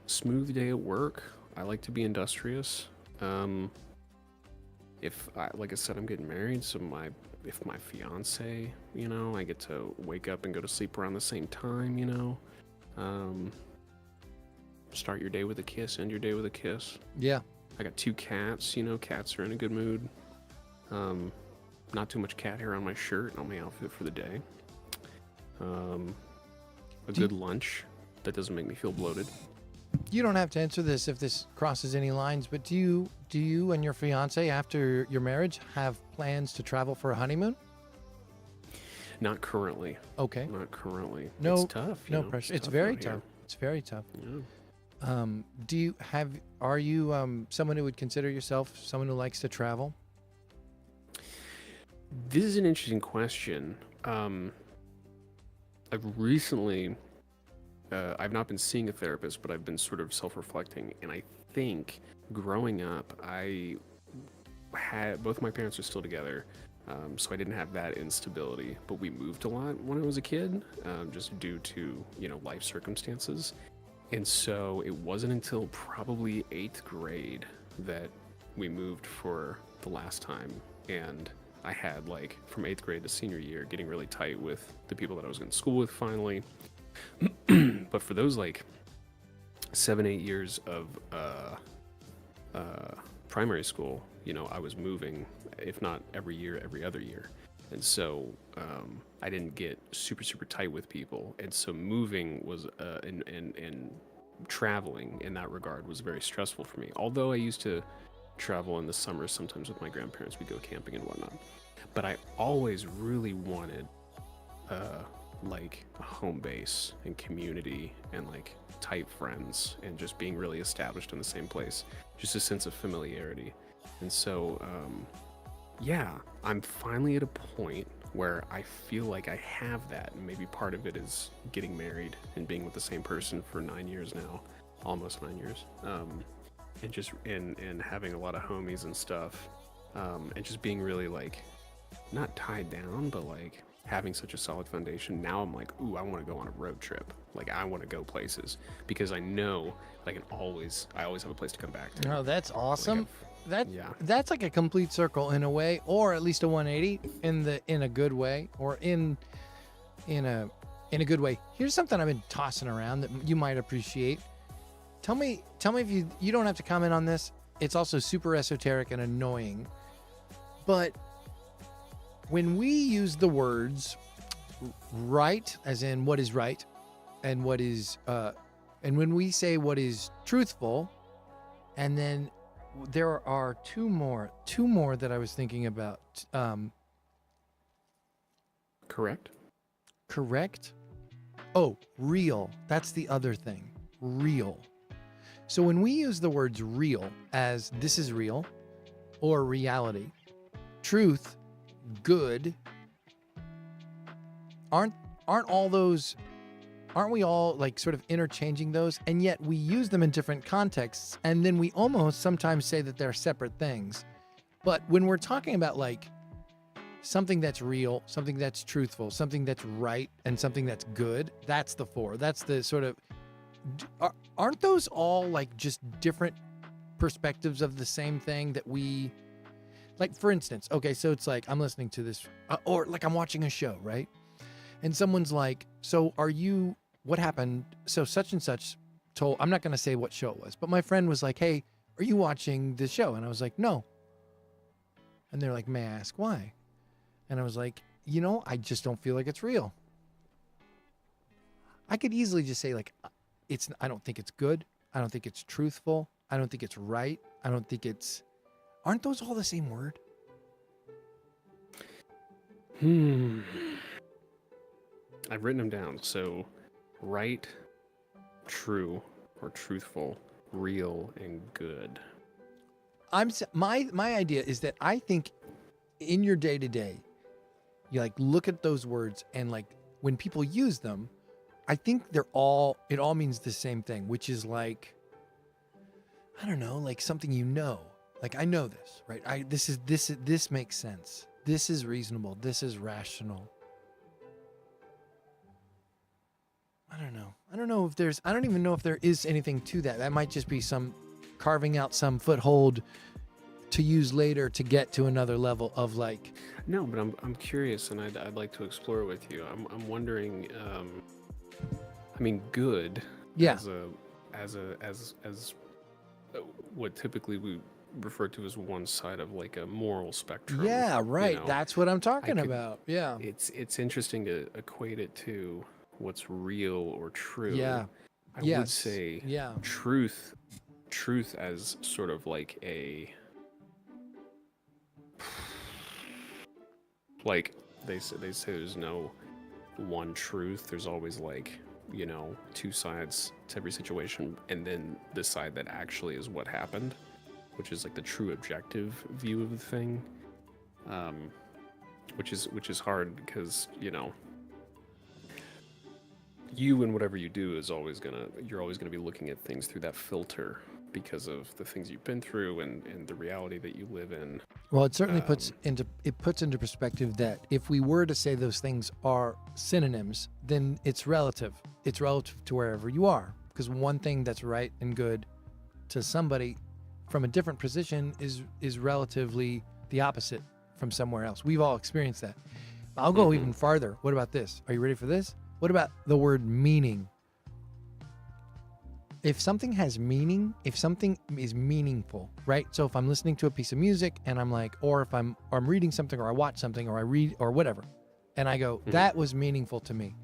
smooth day at work. I like to be industrious. Like I said, I'm getting married, so if my fiance, I get to wake up and go to sleep around the same time, start your day with a kiss, end your day with a kiss. Yeah. I got 2 cats, cats are in a good mood. Not too much cat hair on my shirt, on my outfit for the day. A good lunch that doesn't make me feel bloated. You don't have to answer this if this crosses any lines, but do you and your fiance, after your marriage, have plans to travel for a honeymoon? Not currently. Okay. Not currently. No, it's tough. No pressure. It's very tough. It's very tough. Yeah. Are you someone who would consider yourself someone who likes to travel? This is an interesting question. I've recently, I've not been seeing a therapist, but I've been sort of self-reflecting, and I think growing up, both my parents are still together, so I didn't have that instability, but we moved a lot when I was a kid, just due to, life circumstances. And so it wasn't until probably 8th grade that we moved for the last time, and I had from 8th grade to senior year getting really tight with the people that I was in school with finally. But for those 7-8 years of primary school, I was moving, if not every year, every other year. And so I didn't get super tight with people. And so moving was, and traveling in that regard was very stressful for me. Although I used to travel in the summer sometimes with my grandparents, we'd go camping and whatnot. But I always really wanted a home base and community and tight friends and just being really established in the same place, just a sense of familiarity. And so yeah, I'm finally at a point where I feel like I have that, and maybe part of it is getting married and being with the same person for 9 years now, almost 9 years, and just and having a lot of homies and stuff, and just being really like not tied down, but like having such a solid foundation. Now I'm like, ooh, I want to go on a road trip. Like I want to go places because I know I always have a place to come back to. Oh, that's awesome. Yeah. That's like a complete circle in a way, or at least a 180 in a good way, or in a good way. Here's something I've been tossing around that you might appreciate. Tell me if you don't have to comment on this. It's also super esoteric and annoying. But when we use the words right, as in what is right, and what is and when we say what is truthful, and then there are two more that I was thinking about. Correct. Oh, real. That's the other thing. Real. So when we use the words real as this is real, or reality, truth, good, aren't we all like sort of interchanging those? And yet we use them in different contexts, and then we almost sometimes say that they're separate things. But when we're talking about like something that's real, something that's truthful, something that's right, and something that's good, that's the four. That's the sort of, aren't those all like just different perspectives of the same thing that we, like, for instance, okay, so it's like I'm listening to this, or like I'm watching a show, right? And someone's like, so what happened? So such and such told, I'm not going to say what show it was, but my friend was like, hey, are you watching this show? And I was like, no. And they're like, may I ask why? And I was like, I just don't feel like it's real. I could easily just say like, I don't think it's good. I don't think it's truthful. I don't think it's right. I don't think aren't those all the same word? I've written them down. So right, true, or truthful, real, and good. My idea is that I think in your day-to-day, you like look at those words, and like when people use them, I think it all means the same thing, which is like, I don't know, like something like I know this, right? This makes sense. This is reasonable. This is rational. I don't know. I don't even know if there is anything to that. That might just be some carving out some foothold to use later to get to another level of like. No, but I'm curious, and I'd like to explore it with you. I'm wondering. I mean, good. Yeah. As what typically we refer to as one side of like a moral spectrum. Yeah, right. That's what I'm talking about. Yeah. It's interesting to equate it to what's real or true. Yeah. I would say truth as sort of like like they say there's no one truth. There's always like, two sides to every situation, and then the side that actually is what happened, which is like the true objective view of the thing, which is hard because you and whatever you do you're always gonna be looking at things through that filter because of the things you've been through and the reality that you live in. Well, it certainly puts into perspective that if we were to say those things are synonyms, then it's relative. It's relative to wherever you are, because one thing that's right and good to somebody from a different position is relatively the opposite from somewhere else. We've all experienced that. I'll go even farther. What about this? Are you ready for this? What about the word meaning? If something has meaning, if something is meaningful, right? So if I'm listening to a piece of music and I'm like, or if I'm reading something, or I watch something, or I read, or whatever, and I go, that was meaningful to me.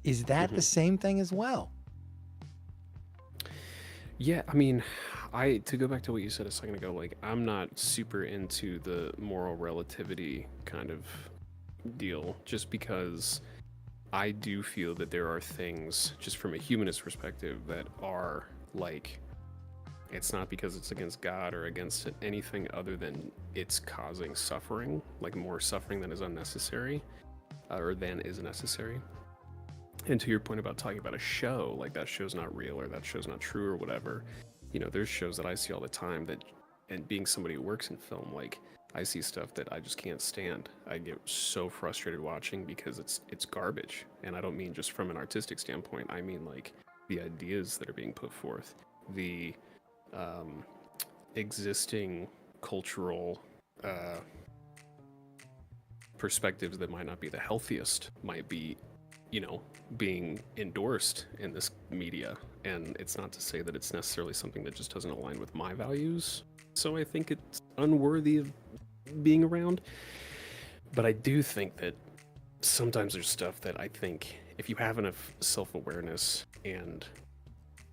Is that the same thing as well? Yeah, I mean, to go back to what you said a second ago, like I'm not super into the moral relativity kind of deal, just because I do feel that there are things, just from a humanist perspective, that are like It's not because it's against God or against anything other than it's causing suffering, like more suffering than is unnecessary, or than is necessary. And to your point about talking about a show, like that show's not real or that show's not true or whatever, you know, there's shows that I see all the time that, and being somebody who works in film, like I see stuff that I just can't stand. I get so frustrated watching because it's garbage. And I don't mean just from an artistic standpoint. I mean like the ideas that are being put forth, the existing cultural perspectives that might not be the healthiest might be, you know, being endorsed in this media. And it's not to say that it's necessarily something that just doesn't align with my values. So I think it's unworthy of being around. But I do think that sometimes there's stuff that I think if you have enough self-awareness and,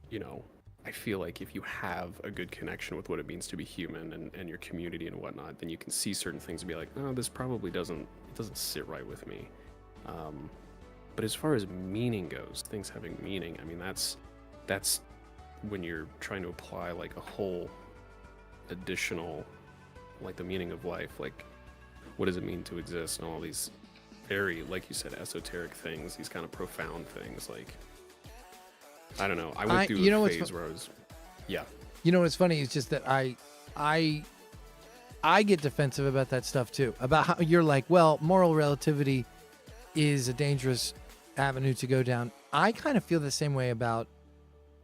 you know, I feel like if you have a good connection with what it means to be human and your community and whatnot, then you can see certain things and be like, oh, this probably doesn't sit right with me. But as far as meaning goes, things having meaning, I mean, that's when you're trying to apply like a whole additional, like the meaning of life, like what does it mean to exist, and all these very, like you said, esoteric things, these kind of profound things. Like, I don't know. I went through a phase where I was, yeah. You know what's funny? It's just that I get defensive about that stuff too. About how you're like, well, moral relativity is a dangerous avenue to go down. I kind of feel the same way about.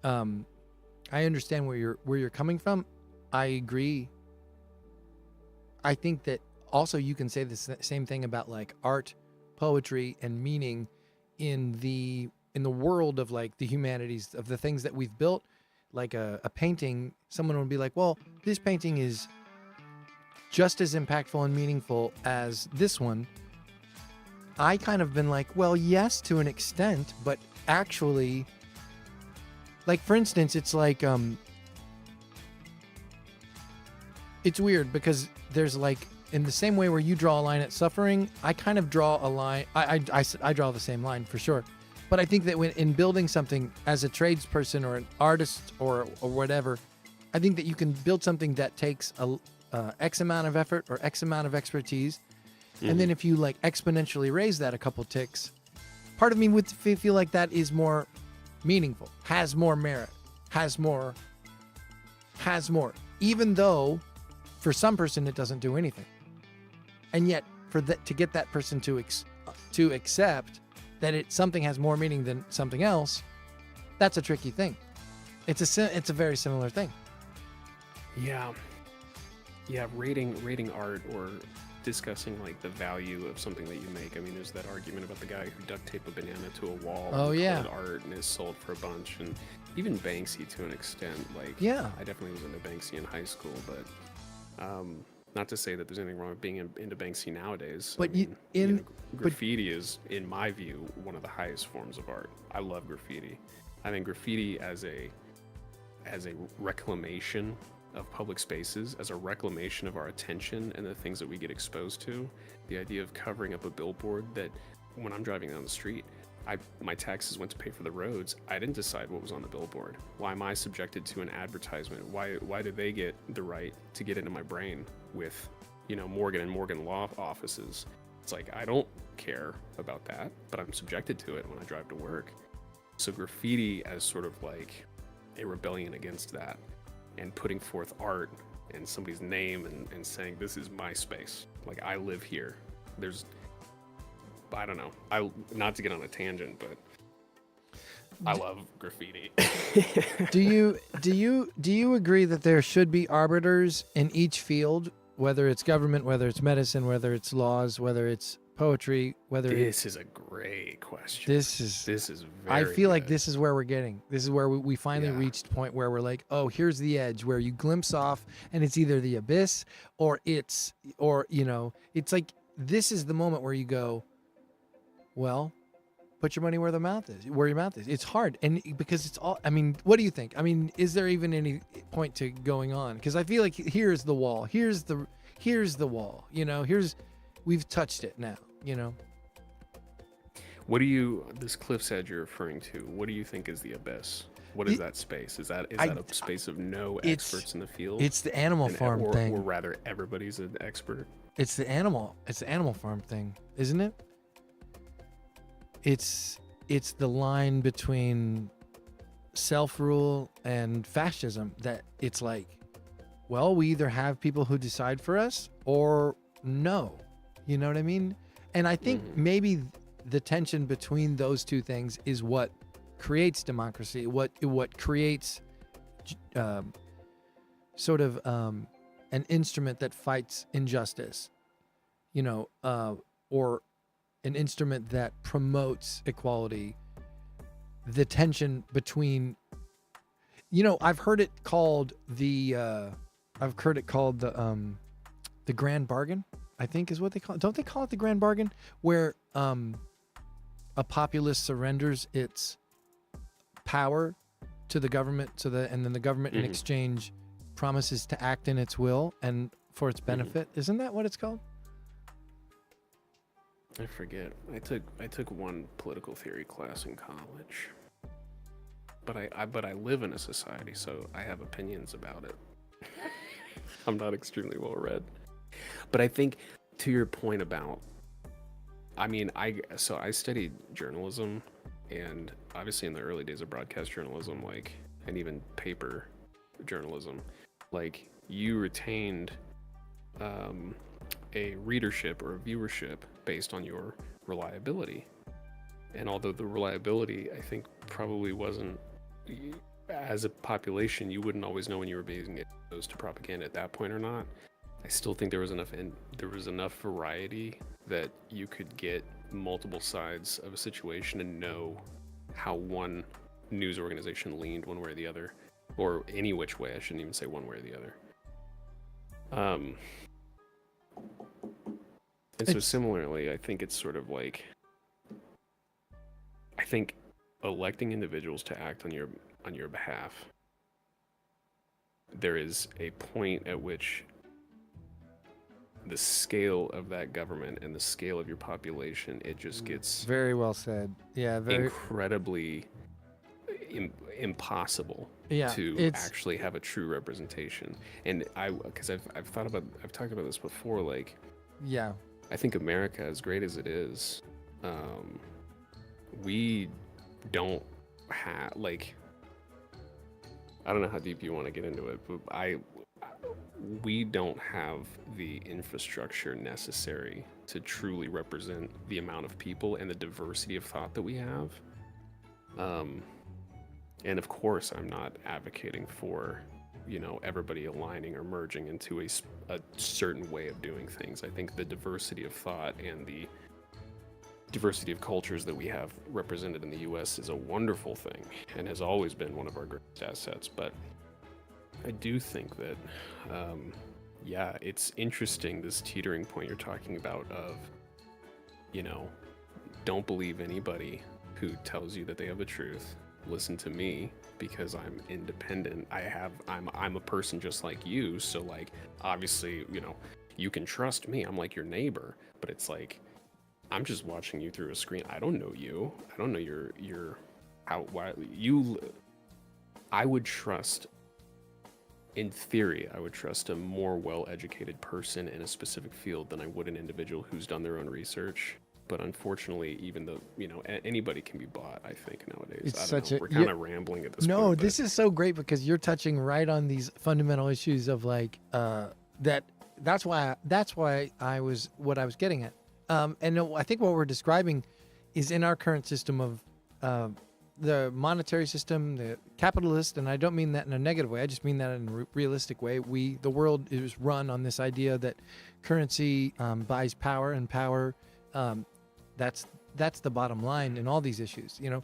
I understand where you're coming from. I agree. I think that also you can say the same thing about like art, poetry, and meaning in the world of like the humanities, of the things that we've built. Like a painting, someone would be like, well, this painting is just as impactful and meaningful as this one. I kind of been like, well, yes, to an extent, but actually, like, for instance, it's like, it's weird because there's like, in the same way where you draw a line at suffering, I kind of draw a line. I draw the same line for sure. But I think that when in building something as a tradesperson or an artist or whatever, I think that you can build something that takes X amount of effort or X amount of expertise. Mm-hmm. And then if you like exponentially raise that a couple ticks, part of me would feel like that is more meaningful, has more merit, has more. Even though for some person it doesn't do anything. And yet to get that person to accept that something has more meaning than something else, that's a tricky thing. It's a very similar thing. Yeah, rating art or discussing like the value of something that you make. I mean, there's that argument about the guy who duct taped a banana to a wall. Oh, yeah. Called art and is sold for a bunch, and even Banksy to an extent. Like, yeah, I definitely was into Banksy in high school, but not to say that there's anything wrong with being into Banksy nowadays. But I mean, graffiti is, in my view, one of the highest forms of art. I love graffiti. I think graffiti as a reclamation of public spaces, as a reclamation of our attention and the things that we get exposed to. The idea of covering up a billboard that when I'm driving down the street, my taxes went to pay for the roads. I didn't decide what was on the billboard. Why am I subjected to an advertisement? Why do they get the right to get into my brain with, you know, Morgan & Morgan law offices? It's like, I don't care about that, but I'm subjected to it when I drive to work. So graffiti as sort of like a rebellion against that, and putting forth art and somebody's name and saying, this is my space. Like, I live here. I don't know. Not to get on a tangent, but I love graffiti. Do you agree that there should be arbiters in each field, whether it's government, whether it's medicine, whether it's laws, whether it's poetry, This is a great question. This is very I feel good. like this is where we're getting. This is where we finally reached the point where we're like, oh, here's the edge where you glimpse off, and it's either the abyss or it's like this is the moment where you go, well, put your money where your mouth is. It's hard, and because it's all. I mean, what do you think? I mean, is there even any point to going on? Because I feel like here's the wall. Here's the wall. You know, we've touched it now. You know. What this cliff's edge you're referring to? What do you think is the abyss? What is that space? Is that a space of no experts in the field? It's the Animal Farm thing. Or rather, everybody's an expert. It's the Animal Farm thing, isn't it? It's the line between self-rule and fascism that it's like, well, we either have people who decide for us or no. You know what I mean? And I think maybe the tension between those two things is what creates democracy, what creates sort of an instrument that fights injustice, you know, or an instrument that promotes equality. The tension between, you know, I've heard it called the grand bargain, I think is what they call it. Don't they call it the grand bargain, where a populace surrenders its power to the government, and then the government in exchange promises to act in its will and for its benefit. Isn't that what it's called? I forget. I took one political theory class in college, but I live in a society, so I have opinions about it. I'm not extremely well read, but I think to your point about, I mean, I studied journalism, and obviously in the early days of broadcast journalism, like, and even paper journalism, like, you retained a readership or a viewership based on your reliability. And although the reliability, I think, probably wasn't, as a population, you wouldn't always know when you were being exposed to propaganda at that point or not. I still think there was enough variety that you could get multiple sides of a situation and know how one news organization leaned one way or the other, or any which way. I shouldn't even say one way or the other. And so similarly, I think it's sort of like, I think electing individuals to act on your behalf, there is a point at which the scale of that government and the scale of your population, it just gets Very well said. Yeah, very incredibly impossible to actually have a true representation. And because I've talked about this before, like, yeah, I think America, as great as it is, we don't have, like, I don't know how deep you want to get into it, but we don't have the infrastructure necessary to truly represent the amount of people and the diversity of thought that we have. And of course, I'm not advocating for, you know, everybody aligning or merging into a certain way of doing things. I think the diversity of thought and the diversity of cultures that we have represented in the U.S. is a wonderful thing and has always been one of our greatest assets. But I do think that, yeah, it's interesting, this teetering point you're talking about of, you know, don't believe anybody who tells you that they have the truth. Listen to me because I'm independent. I'm a person just like you. So, like, obviously, you know, you can trust me. I'm like your neighbor, but it's like, I'm just watching you through a screen. I don't know you. I don't know I would trust, in theory, I would trust a more well-educated person in a specific field than I would an individual who's done their own research. But unfortunately, even though, you know, anybody can be bought, I think, nowadays. We're kind of rambling at this point. No, this is so great because you're touching right on these fundamental issues of, like, that's why I was getting at. And I think what we're describing is in our current system of the monetary system, the capitalist, and I don't mean that in a negative way. I just mean that in a realistic way. The world is run on this idea that currency buys power, and power, that's the bottom line in all these issues. You know,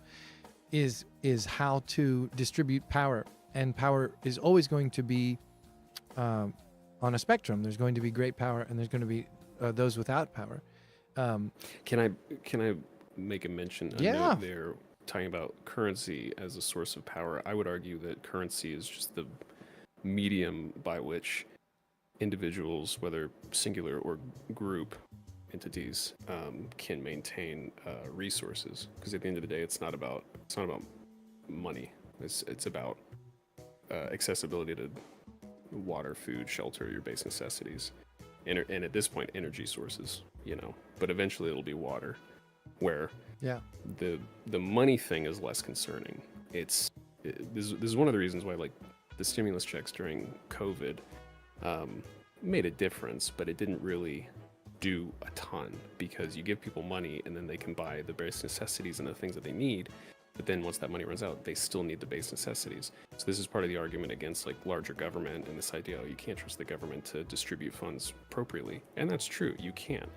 is how to distribute power, and power is always going to be on a spectrum. There's going to be great power, and there's going to be those without power. Can I make a mention? Yeah. They're talking about currency as a source of power. I would argue that currency is just the medium by which individuals, whether singular or group entities, can maintain resources. Because at the end of the day, it's not about money. It's about accessibility to water, food, shelter, your base necessities, and at this point, energy sources. But eventually it'll be water, where the money thing is less concerning. This is one of the reasons why like the stimulus checks during COVID made a difference, but it didn't really do a ton, because you give people money and then they can buy the base necessities and the things that they need, but then once that money runs out, they still need the base necessities. So this is part of the argument against like larger government and this idea, you can't trust the government to distribute funds appropriately. And that's true, you can't.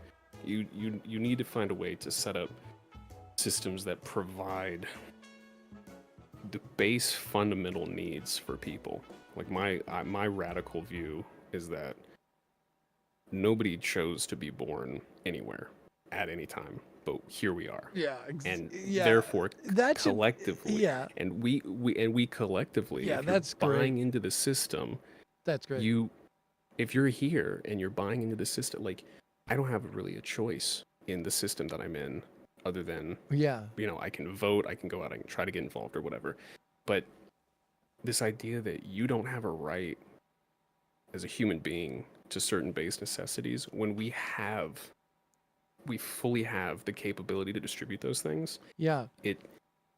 You need to find a way to set up systems that provide the base fundamental needs for people. Like my radical view is that nobody chose to be born anywhere at any time, but here we are. Therefore, collectively, and we collectively, if that's you're great. buying into the system. That's great. If you're here and you're buying into the system, like I don't have really a choice in the system that I'm in, other than I can vote, I can go out, I can try to get involved or whatever. But this idea that you don't have a right as a human being to certain base necessities, when we fully have the capability to distribute those things.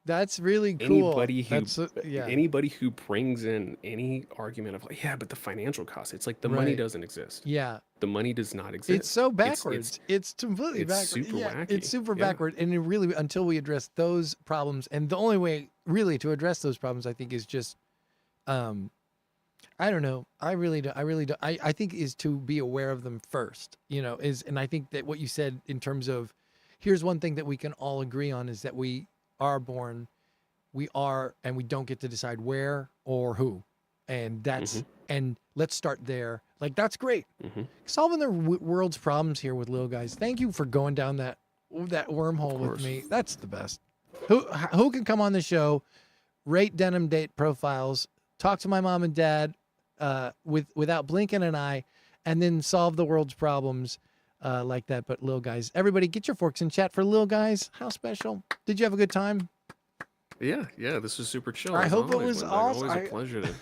That's really cool. Anybody who brings in any argument of like, but the financial cost, it's like the money doesn't exist. The money does not exist. It's so backwards. It's completely backwards. Super wacky. It's super backward. And it really, until we address those problems, and the only way really to address those problems, I think, is just, I don't know. I really do. I think is to be aware of them first, and I think that what you said in terms of, here's one thing that we can all agree on is that we are born, and we don't get to decide where or who. And that's, and let's start there. Like, that's great. Solving the world's problems here with Lil Guys. Thank you for going down that wormhole with me. That's the best. Who can come on the show, rate Denim Date profiles, talk to my mom and dad without blinking an eye, and then solve the world's problems like that. But Lil Guys, everybody get your forks in chat for Lil Guys. How special. Did you have a good time? Yeah, this was super chill. I hope it was awesome. Always a pleasure to.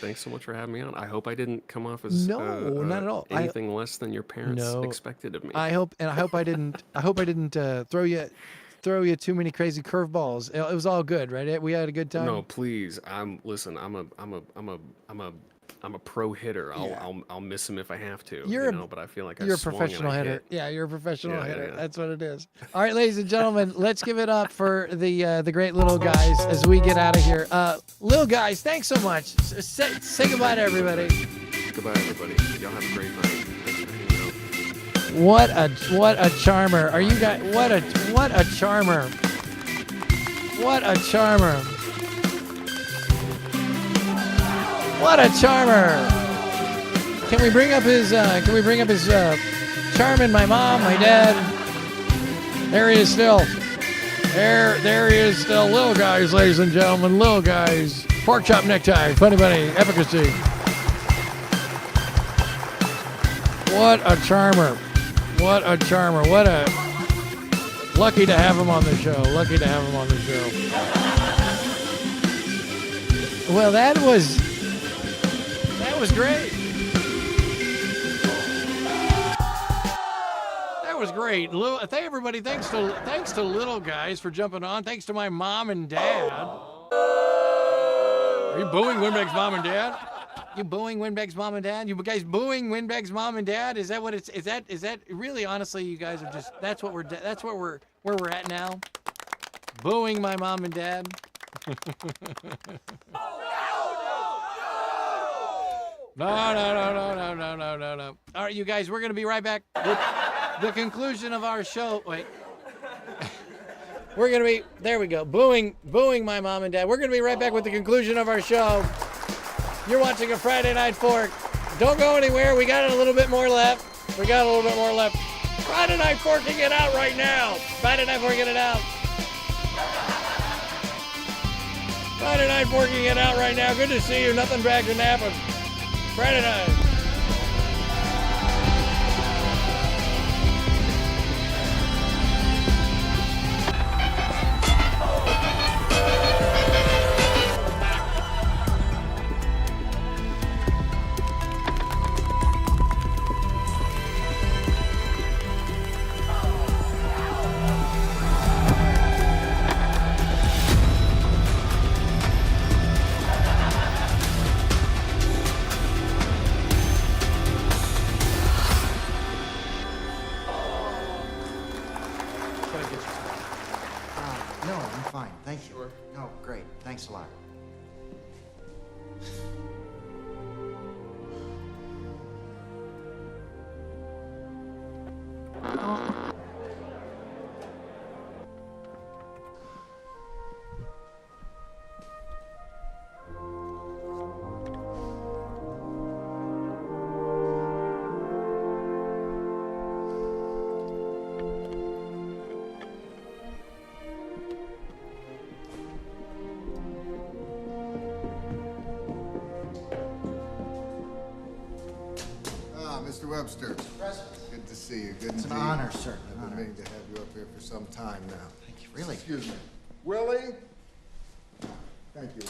Thanks so much for having me on. I hope I didn't come off as not at all. Anything less than your parents expected of me. I hope I didn't throw you too many crazy curveballs. It was all good, right? We had a good time. No, please. I'm a pro hitter. I'll miss him if I have to. But I feel like you're a professional hitter. Yeah, you're a professional hitter. That's what it is. All right, ladies and gentlemen, let's give it up for the great Lil Guys as we get out of here. Lil Guys, thanks so much. Say goodbye to everybody. Goodbye, everybody. Y'all have a great night. What a charmer. Are you guys? What a charmer. What a charmer. What a charmer! Can we bring up his charming my mom, my dad? There he is still. There he is still. Lil Guys, ladies and gentlemen. Lil Guys. Pork chop necktie. Funny bunny. Efficacy. What a charmer. What a charmer. What a lucky to have him on the show. Lucky to have him on the show. Well, that was great. That was great. Everybody, thanks to Lil Guys for jumping on. Thanks to my mom and dad. Are you booing Winbeg's mom and dad? You booing Winbeg's mom and dad? You guys booing Winbeg's mom and dad? Is that what it's? Is that really? Honestly, you guys are just. That's where we're at now. Booing my mom and dad. No. All right, you guys, we're going to be right back with the conclusion of our show. Wait. We're going to be, there we go, booing my mom and dad. We're going to be right back with the conclusion of our show. You're watching a Friday Night Fork. Don't go anywhere. We got a little bit more left. Friday Night Forking it out right now. Friday Night Forking it out. Friday Night Forking it out right now. Good to see you. Nothing bad can happen. Friday night. Thanks a lot. Mr. Webster. Good to see you. Good It's indeed. an honor, sir. I've been meaning to have you up here for some time now. Thank you. Really? Excuse me. Willie? Thank you,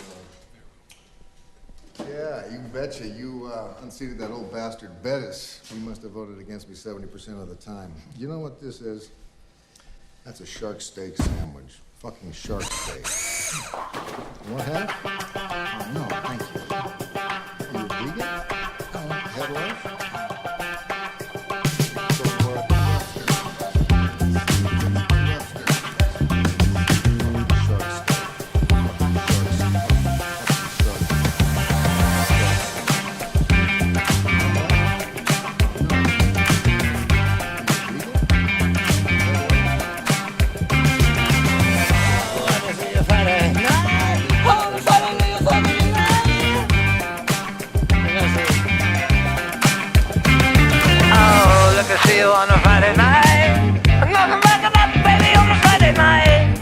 Willie. Yeah, you betcha. You unseated that old bastard Bettis. He must have voted against me 70% of the time. You know what this is? That's a shark steak sandwich. Fucking shark steak. You want half? Oh, no, thank you. You a vegan? No. Have life? See you on a Friday night. Nothing back about the baby on a Friday night.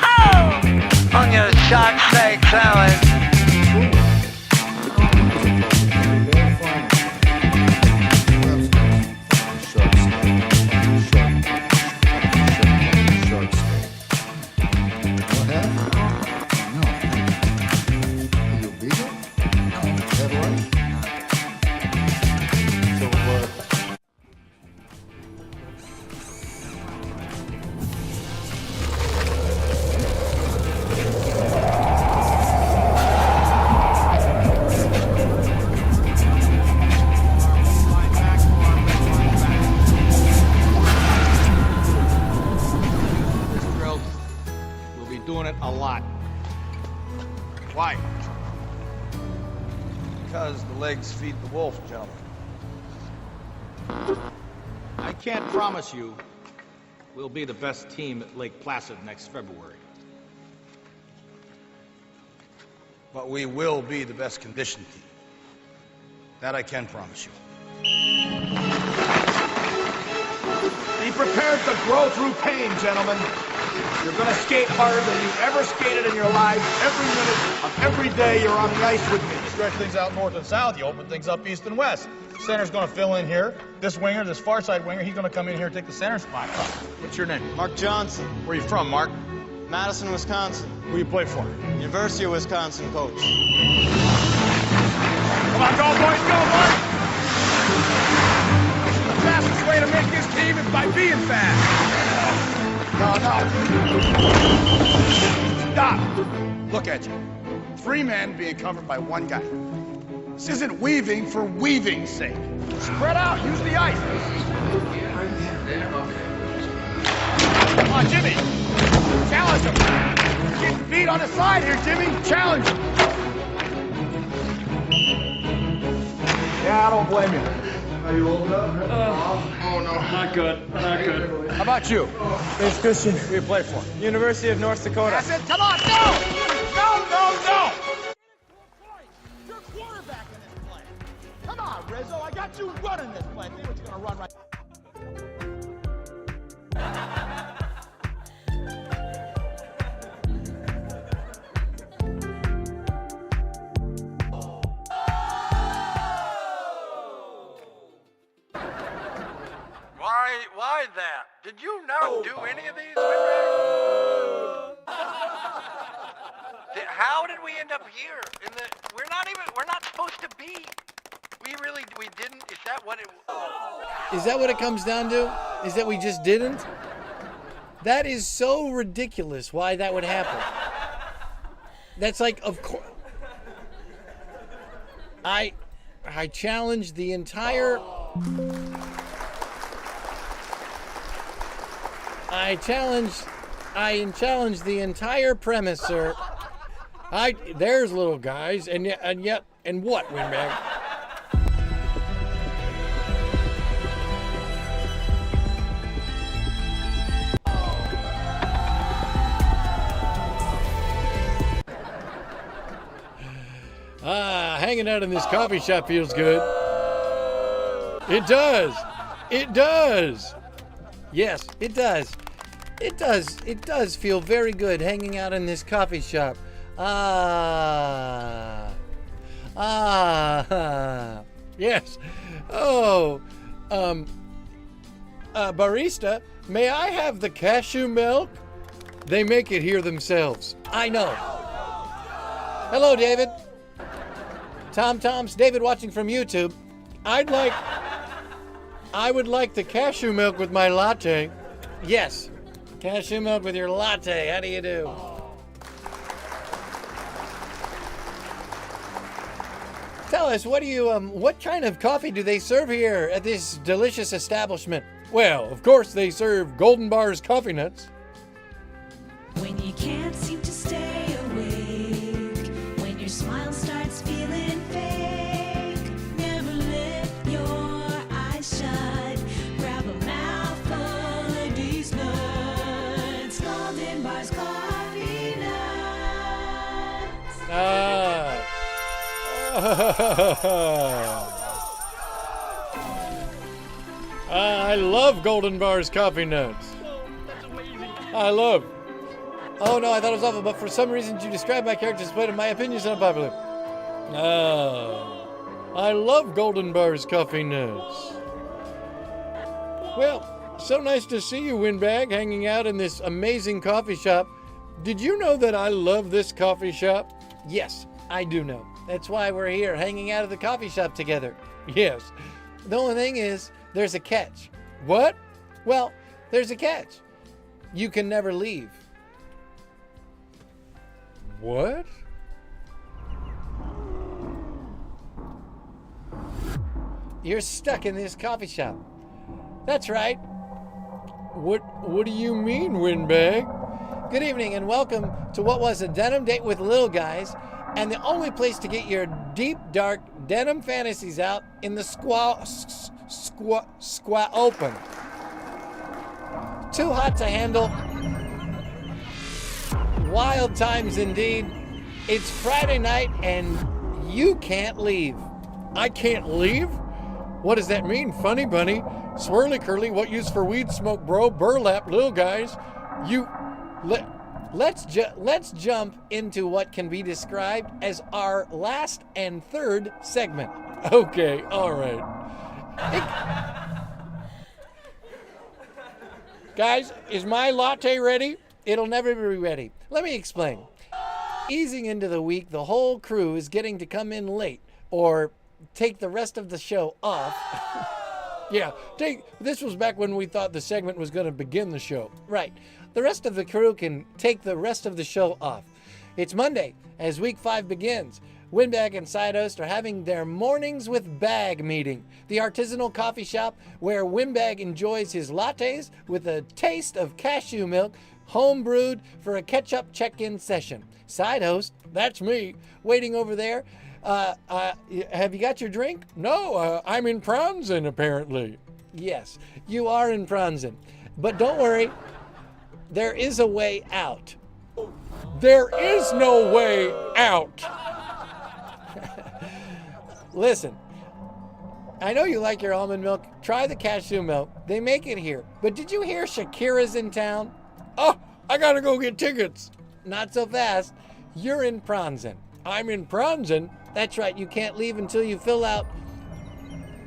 Oh, on your shark steak sandwich. Doing it a lot. Why? Because the legs feed the wolf, gentlemen. I can't promise you we'll be the best team at Lake Placid next February. But we will be the best conditioned team. That I can promise you. Be prepared to grow through pain, gentlemen. You're going to skate harder than you've ever skated in your lives. Every minute of every day you're on the ice with me. You stretch things out north and south. You open things up east and west. Center's going to fill in here. This winger, this far side winger, he's going to come in here and take the center spot. What's your name? Mark Johnson. Where are you from, Mark? Madison, Wisconsin. Who you play for? University of Wisconsin coach. Come on, go, boys, go, boys! The fastest way to make this team is by being fast. No. Stop. Look at you. 3 men being covered by 1 guy. This isn't weaving for weaving's sake. Spread out. Use the ice. Come on, Jimmy. Challenge him. Get beat on the side here, Jimmy. Challenge him. Yeah, I don't blame you. Are you old enough? Oh, no. Not good. Not good. How about you? It's Christian. Who you play for? University of North Dakota. That's it. Come on. No! No! You're quarterback in this play. Come on, Rizzo. I got you running this play. See what you're going to run right. Why that? Did you not do any of these? How did we end up here? We're not supposed to be. We didn't. Is that what it? Is that what it comes down to? Is that we just didn't? That is so ridiculous why that would happen. That's like, of course. I challenge the entire... I challenge the entire premise, sir, There's little guys, and what, Windbag? Hanging out in this coffee shop feels good. It does. It does. Yes, it does. It does. It does feel very good hanging out in this coffee shop. Yes. Oh, barista, may I have the cashew milk? They make it here themselves. I know. Hello, David. Tom's David watching from YouTube. I would like the cashew milk with my latte. Yes, cashew milk with your latte. How do you do? Tell us, what kind of coffee do they serve here at this delicious establishment? Well, of course they serve Golden Bar's coffee nuts. When you can't seem to stay awake, when your smile starts feeling fake, never let your eyes shut. Grab a mouthful of these nuts. Golden Bar's coffee nuts. I love Golden Bar's coffee nuts. I love. Oh no, I thought it was awful, but for some reason you described my character despite of my opinions unpopular. I love Golden Bar's coffee nuts. Well, so nice to see you, Windbag, hanging out in this amazing coffee shop. Did you know that I love this coffee shop? Yes, I do know. That's why we're here, hanging out at the coffee shop together. Yes. The only thing is, there's a catch. What? Well, there's a catch. You can never leave. What? You're stuck in this coffee shop. That's right. What do you mean, Windbag? Good evening and welcome to what was a Denim Date with Little Guys, and the only place to get your deep, dark denim fantasies out in the squaw open. Too hot to handle. Wild times indeed. It's Friday night and you can't leave. I can't leave? What does that mean, funny bunny? Swirly curly, what use for weed smoke, bro? Burlap, little guys. Let's jump into what can be described as our last and third segment. Okay, all right. Guys, is my latte ready? It'll never be ready. Let me explain. Easing into the week, the whole crew is getting to come in late or take the rest of the show off. Yeah, this was back when we thought the segment was going to begin the show. Right. The rest of the crew can take the rest of the show off. It's Monday as week 5 begins. Windbag and Sidehost are having their Mornings with Bag meeting, the artisanal coffee shop where Windbag enjoys his lattes with a taste of cashew milk, home brewed for a catch-up check-in session. Sidehost, that's me, waiting over there. Have you got your drink? No, I'm in Pronsen, apparently. Yes, you are in Pronsen. But don't worry, there is a way out. There is no way out. Listen, I know you like your almond milk. Try the cashew milk. They make it here. But did you hear Shakira's in town? Oh, I gotta go get tickets. Not so fast. You're in Pronsen. I'm in Pronsen. That's right, you can't leave until you fill out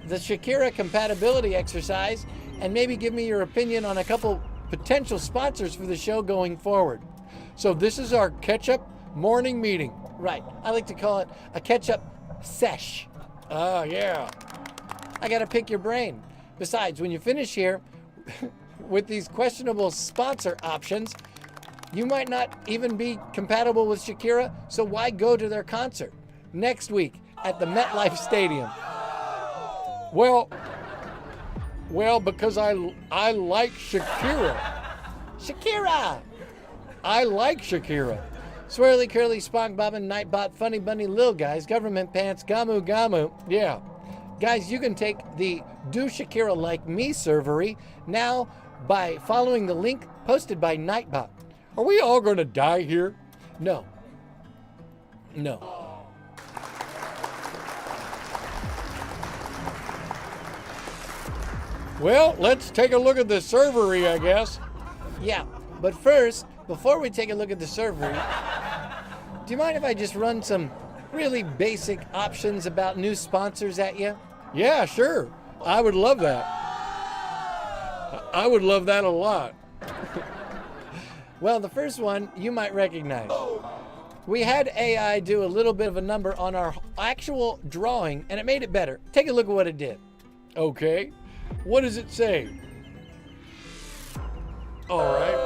the Shakira compatibility exercise and maybe give me your opinion on a couple potential sponsors for the show going forward. So this is our catch-up morning meeting. Right, I like to call it a catch-up sesh. Oh, yeah. I gotta pick your brain. Besides, when you finish here with these questionable sponsor options, you might not even be compatible with Shakira, so why go to their concert next week at the MetLife Stadium? Well, because I like Shakira. Shakira! I like Shakira. Swirly, curly, spock bobbin, nightbot, funny bunny, lil guys, government pants, gamu gamu. Yeah. Guys, you can take the Do Shakira Like Me servery now by following the link posted by Nightbot. Are we all going to die here? No. No. Well, let's take a look at the servery, I guess. Yeah, but first, before we take a look at the servery, do you mind if I just run some really basic options about new sponsors at you? Yeah, sure. I would love that. I would love that a lot. Well, the first one you might recognize. We had AI do a little bit of a number on our actual drawing, and it made it better. Take a look at what it did. Okay. What does it say? All right.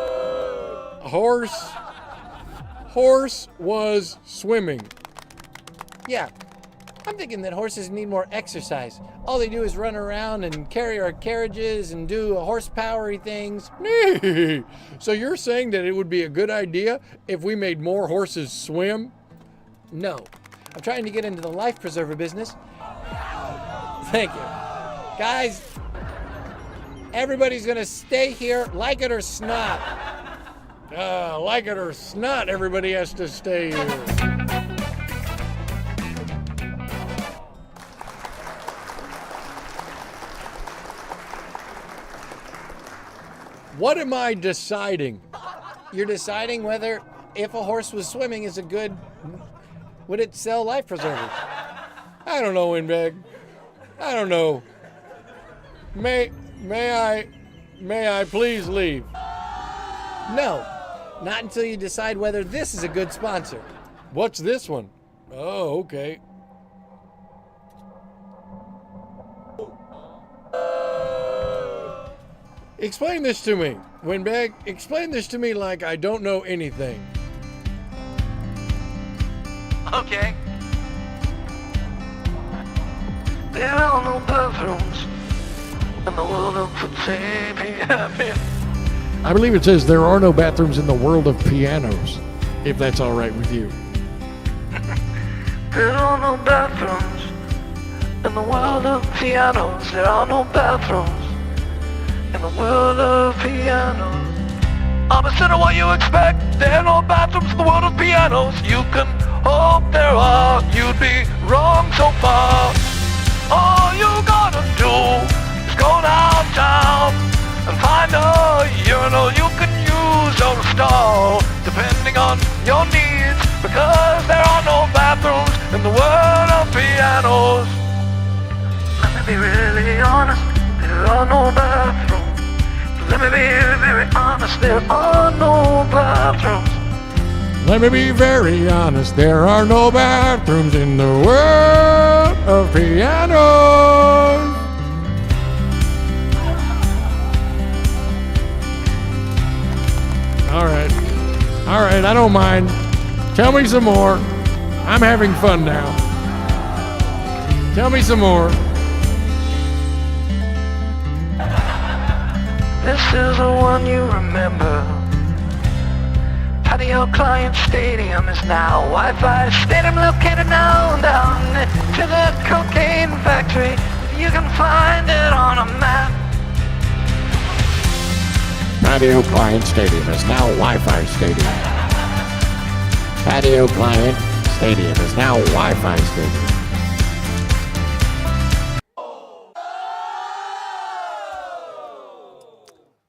Horse was swimming. Yeah. I'm thinking that horses need more exercise. All they do is run around and carry our carriages and do horse-powery things. So you're saying that it would be a good idea if we made more horses swim? No. I'm trying to get into the life preserver business. Thank you. Guys, everybody's gonna stay here, like it or snot. Like it or snot, everybody has to stay here. What am I deciding? You're deciding whether if a horse was swimming is a good, would it sell life preservers? I don't know, Winbag. I don't know. May I please leave? No, not until you decide whether this is a good sponsor. What's this one? Oh, okay. Explain this to me, Winbag. Explain this to me like I don't know anything. Okay. There are no bathrooms in the world of piano. I believe it says there are no bathrooms in the world of pianos, if that's all right with you. There are no bathrooms in the world of pianos. There are no bathrooms in the world of pianos. Opposite of what you expect, there are no bathrooms in the world of pianos. You can hope there are, you'd be wrong so far. All you gotta do is go downtown and find a urinal you can use or stall, depending on your needs, because there are no bathrooms in the world of pianos. Let me be really honest, there are no bathrooms. Let me be very honest, there are no bathrooms. Let me be very honest, there are no bathrooms in the world of pianos. All right, I don't mind. Tell me some more. I'm having fun now. Tell me some more. This is the one you remember. Patio Client Stadium is now Wi-Fi Stadium, located now down to the cocaine factory. You can find it on a map. Patio Client Stadium is now Wi-Fi Stadium. Patio Client Stadium is now Wi-Fi Stadium.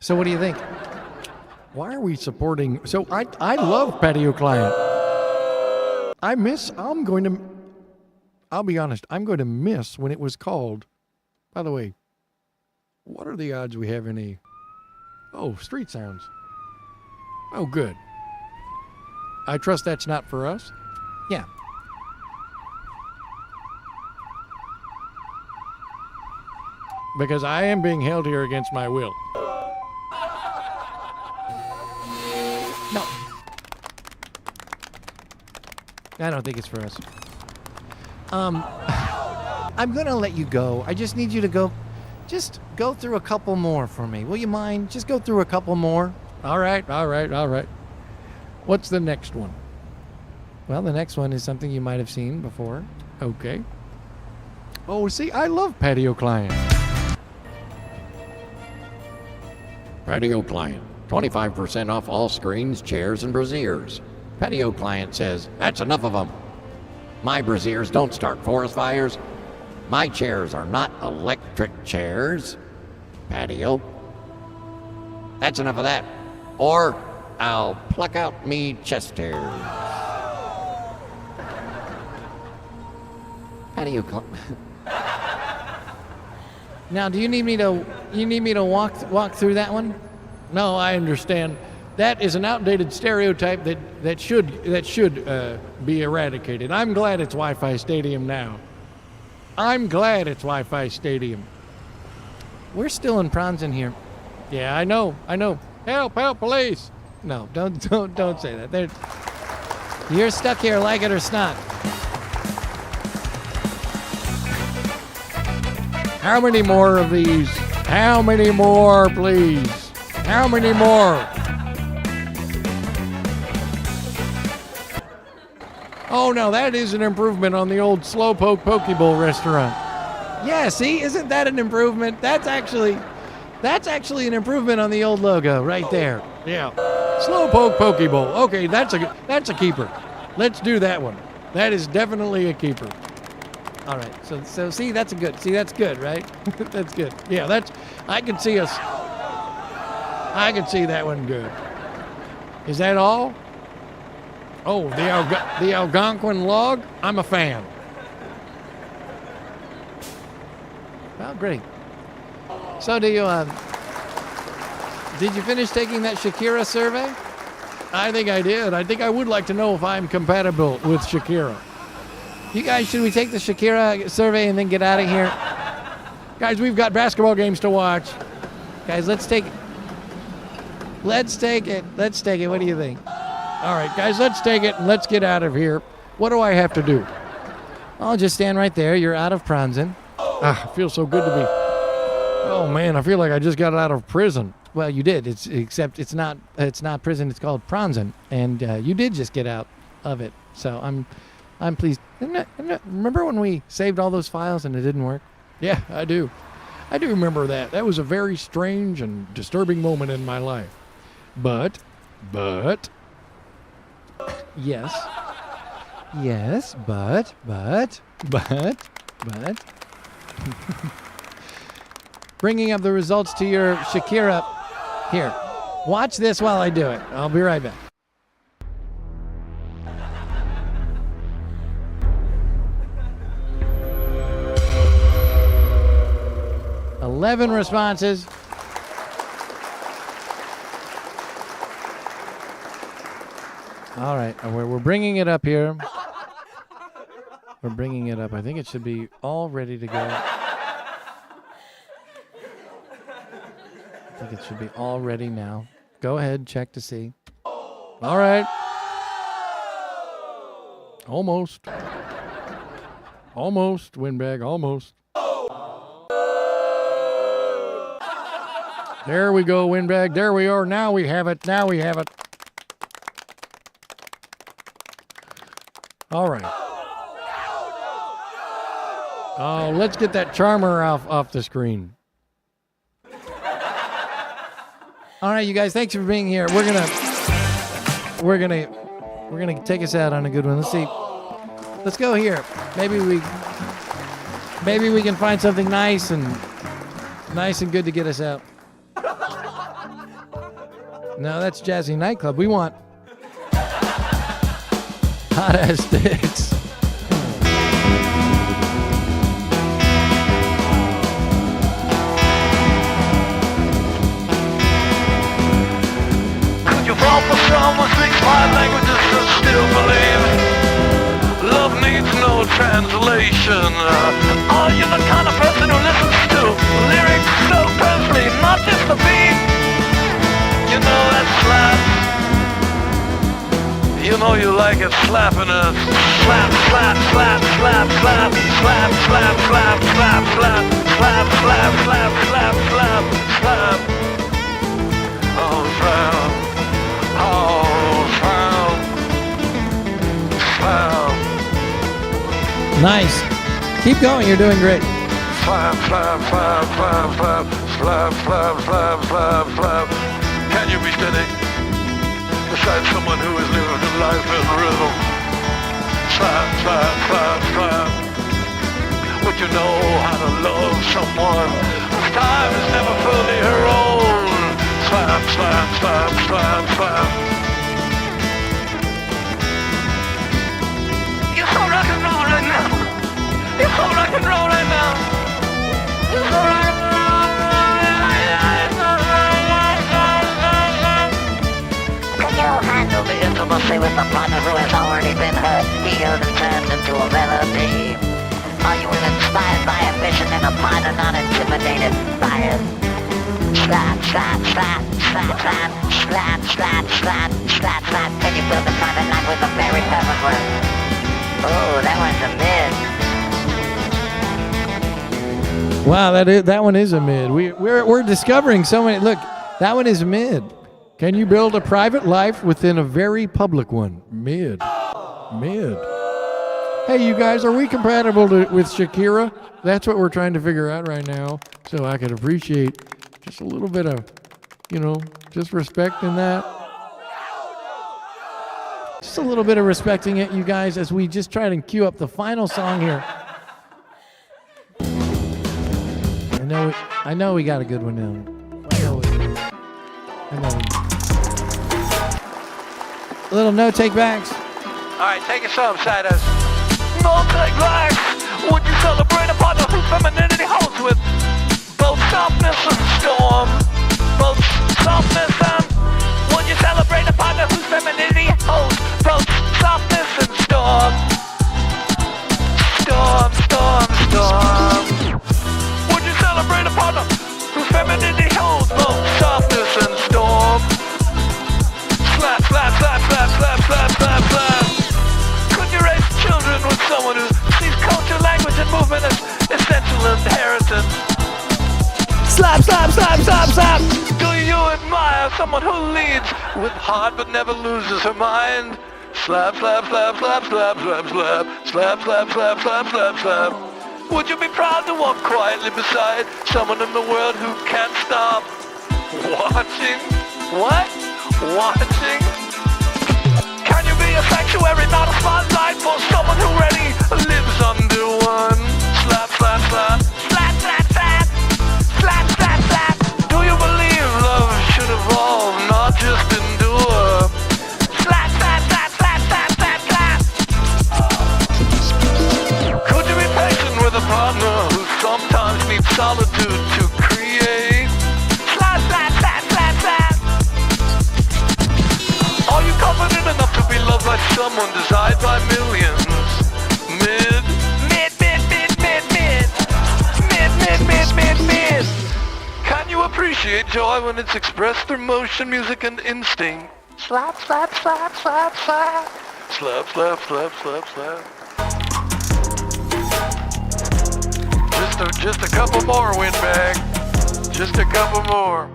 So what do you think? Why are we supporting? So I love Patio Client. I'll be honest, I'm going to miss when it was called. By the way, what are the odds we have any? Oh, Street Sounds. Oh, good. I trust that's not for us? Yeah. Because I am being held here against my will. No. I don't think it's for us. I'm gonna let you go. I just need you to go. Just go through a couple more for me. Will you mind? Just go through a couple more. All right. What's the next one? Well, the next one is something you might have seen before. Okay. Oh, see, I love Patio Client. Patio Client, 25% off all screens, chairs, and braziers. Patio Client says, that's enough of them. My braziers don't start forest fires. My chairs are not electric chairs. Patio. That's enough of that. Or I'll pluck out me chest hairs. Patio Client. Now, do you need me to walk through that one? No, I understand. That is an outdated stereotype that should be eradicated. I'm glad it's Wi-Fi Stadium now. I'm glad it's Wi-Fi Stadium. We're still in Pronson here. Yeah, I know. Help, police! No, don't say that. You're stuck here, like it or not. How many more of these? How many more, please? How many more? Oh, no, that is an improvement on the old Slowpoke Pokeball restaurant. Yeah, see, isn't that an improvement? That's actually an improvement on the old logo right there. Yeah, Slowpoke Pokeball. Okay, that's a keeper. Let's do that one. That is definitely a keeper. All right, so see, that's good, right? That's good. Yeah, I can see that one good. Is that all? Oh, the Algonquin log? I'm a fan. Well, great. So did you finish taking that Shakira survey? I think I did. I think I would like to know if I'm compatible with Shakira. You guys, should we take the Shakira survey and then get out of here? Guys, we've got basketball games to watch. Guys, let's take it. Let's take it. What do you think? All right, guys, let's take it and let's get out of here. What do I have to do? I'll just stand right there. You're out of Pronson. It feels so good to be. Oh man, I feel like I just got out of prison. Well, you did. Except it's not prison. It's called Pronson, and you did just get out of it. So I'm pleased. Remember when we saved all those files and it didn't work? Yeah, I do. I do remember that. That was a very strange and disturbing moment in my life. But, yes, but. Bringing up the results to your Shakira. Here, watch this while I do it. I'll be right back. $11 responses. All right, we're bringing it up here. We're bringing it up. I think it should be all ready to go. I think it should be all ready now. Go ahead, check to see. all right. Almost, windbag, almost. There we go, windbag. There we are. Now we have it. All right. Oh, let's get that charmer off the screen. All right, you guys, thanks for being here. We're gonna take us out on a good one. Let's see. Let's go here. Maybe we can find something nice and good to get us out. No, that's Jazzy Nightclub. We want hot ass sticks. Could you fall for someone speaks five languages but still believe love needs no translation? Are you the kind of person who listens to lyrics so perfectly, not just the beat? You know that slap. You know you like it slapping us. Slap, slap, slap, slap, slap, slap, slap, slap, slap, slap, slap, slap, slap, slap, slap, slap. Oh, slap. Oh, slap. Nice. Keep going. You're doing great. Slap, slap, slap, slap, slap, slap, slap, slap, slap, slap. Can you be steady beside someone who is living a life in rhythm? Slap, slap, slap, slap. Would you know how to love someone whose time is never fully her own? Slap, slap, slap, slap, slap. You're so rock and roll right now. You're so rock and roll right now. You're so rock and roll. Can you handle the intimacy with a partner who has already been hurt, healed, and turned into a melody? Are you inspired by ambition and a partner not intimidated by it? Slap, slap, slap, slap, slap, slap, slap, slap, slap, slap. Can you build a private life with a very perfect one? Oh, that one's a mid. Wow, that one is a mid. We're discovering so many. Look, that one is mid. Can you build a private life within a very public one? Mid. Mid. Hey, you guys, are we compatible with Shakira? That's what we're trying to figure out right now. So I can appreciate just a little bit of, just respecting that. Just a little bit of respecting it, you guys, as we just try to cue up the final song here. I know we got a good one now. I know. A little no take backs. All right, take us home, Siders. No take backs. Would you celebrate a partner whose femininity holds with both softness and storm? Both softness and... Would you celebrate a partner whose femininity holds both softness and storm? Storm, storm, storm. Would you celebrate a partner whose femininity holds both softness and storm? Slap, slap, slap, slap, slap, slap, slap, slap. Could you raise children with someone who sees culture, language, and movement as essential inheritance? Slap, slap, slap, slap, slap. Do you admire someone who leads with heart but never loses her mind? Slap, slap, slap, slap, slap, slap, slap, slap, slap, slap, slap, slap, slap. Would you be proud to walk quietly beside someone in the world who can't stop watching? What? Watching? Can you be a sanctuary, not a spotlight for someone who already lives under one? Slap, slap, slap, slap, slap, slap, slap, slap, slap. Do you believe love should evolve, not just endure? Slap, slap, slap, slap, slap, slap, slap. Could you be patient with a partner who sometimes needs solitude to create? Slap, slap, slap, slap, slap. Are you confident enough to be loved by someone desired by millions? Mid, mid, mid, mid, mid, mid, mid, mid, mid, mid, mid. Can you appreciate joy when it's expressed through motion, music, and instinct? Slap, slap, slap, slap, slap. Slap, slap, slap, slap, slap. Just a couple more, windbag. Just a couple more.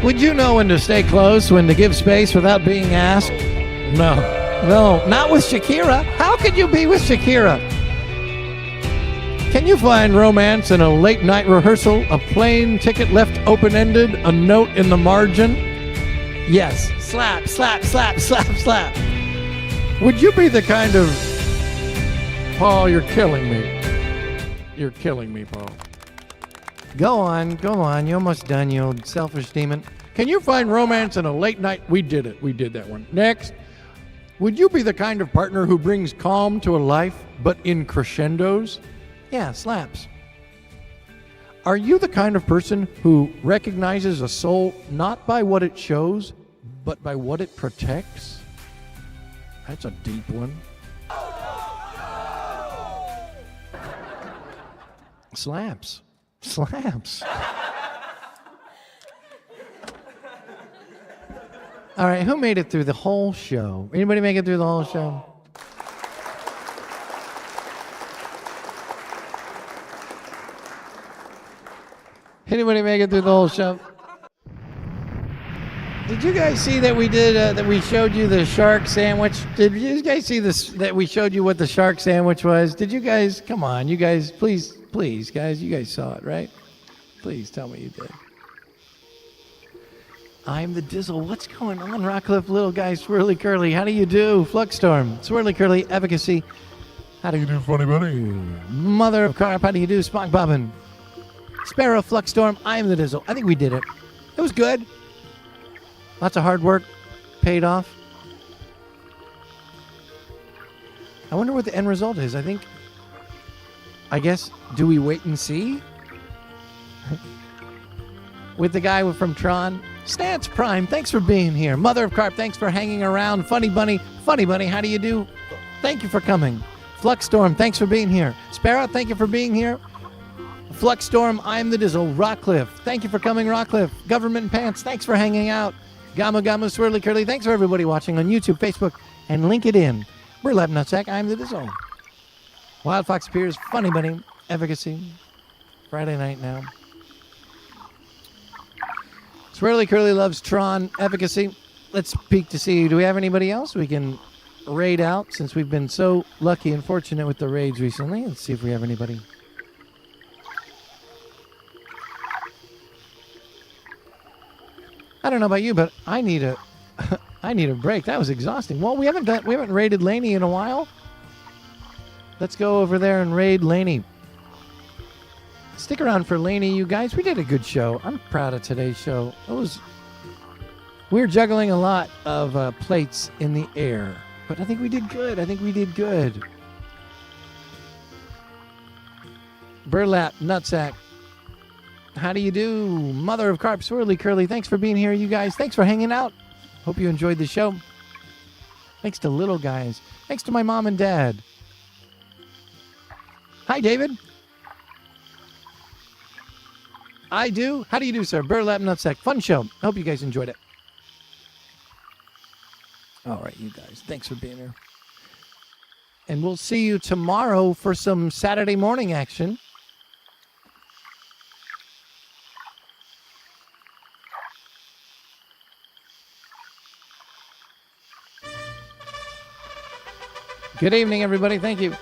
Would you know when to stay close, when to give space without being asked? No, not with Shakira. How could you be with Shakira? Can you find romance in a late night rehearsal, a plane ticket left open-ended, a note in the margin? Yes. Slap, slap, slap, slap, slap. Would you be the kind of... Paul, you're killing me. You're killing me, Paul. Go on. You're almost done, you old selfish demon. Can you find romance in a late night? We did it. We did that one. Next. Would you be the kind of partner who brings calm to a life, but in crescendos? Yeah, slaps. Are you the kind of person who recognizes a soul not by what it shows, but by what it protects? That's a deep one. Slaps. All right, who made it through the whole show? Anybody make it through the whole show? Anybody make it through the whole show? Did you guys see that we did that we showed you the shark sandwich? Did you guys see this that we showed you what the shark sandwich was? Did you guys? Come on, you guys, please, guys, you guys saw it, right? Please tell me you did. I'm the Dizzle. What's going on, Rockcliffe? Little guy, Swirly Curly. How do you do? Fluxstorm, Swirly Curly, Efficacy. How do you do, Funny Bunny? Mother of Carp. How do you do, Spock Bobbin? Sparrow, Fluxstorm. I am the Dizzle. I think we did it. It was good. Lots of hard work paid off. I wonder what the end result is. I guess, do we wait and see? With the guy from Tron. Stance Prime, thanks for being here. Mother of Carp, thanks for hanging around. Funny Bunny, how do you do? Thank you for coming. Fluxstorm, thanks for being here. Sparrow, thank you for being here. Fluxstorm, I'm the Dizzle. Rockcliffe, thank you for coming, Rockcliffe. Government Pants, thanks for hanging out. Gamma Swirly Curly, thanks for everybody watching on YouTube, Facebook, and LinkedIn. Burlap Nutsack, I'm the Dizzle. Wild Fox Appears, Funny Bunny, Efficacy. Friday night now. Swirly Curly loves Tron, Efficacy. Let's peek to see, do we have anybody else we can raid out since we've been so lucky and fortunate with the raids recently? Let's see if we have anybody. I don't know about you, but I need a break. That was exhausting. Well, we haven't raided Laney in a while. Let's go over there and raid Laney. Stick around for Laney, you guys. We did a good show. I'm proud of today's show. We're juggling a lot of plates in the air, but I think we did good. Burlap, Nutsack. How do you do? Mother of Carp, Swirly Curly. Thanks for being here, you guys. Thanks for hanging out. Hope you enjoyed the show. Thanks to little guys. Thanks to my mom and dad. Hi, David. I do. How do you do, sir? Burlap Nutsack. Fun show. I hope you guys enjoyed it. All right, you guys. Thanks for being here. And we'll see you tomorrow for some Saturday morning action. Good evening, everybody. Thank you.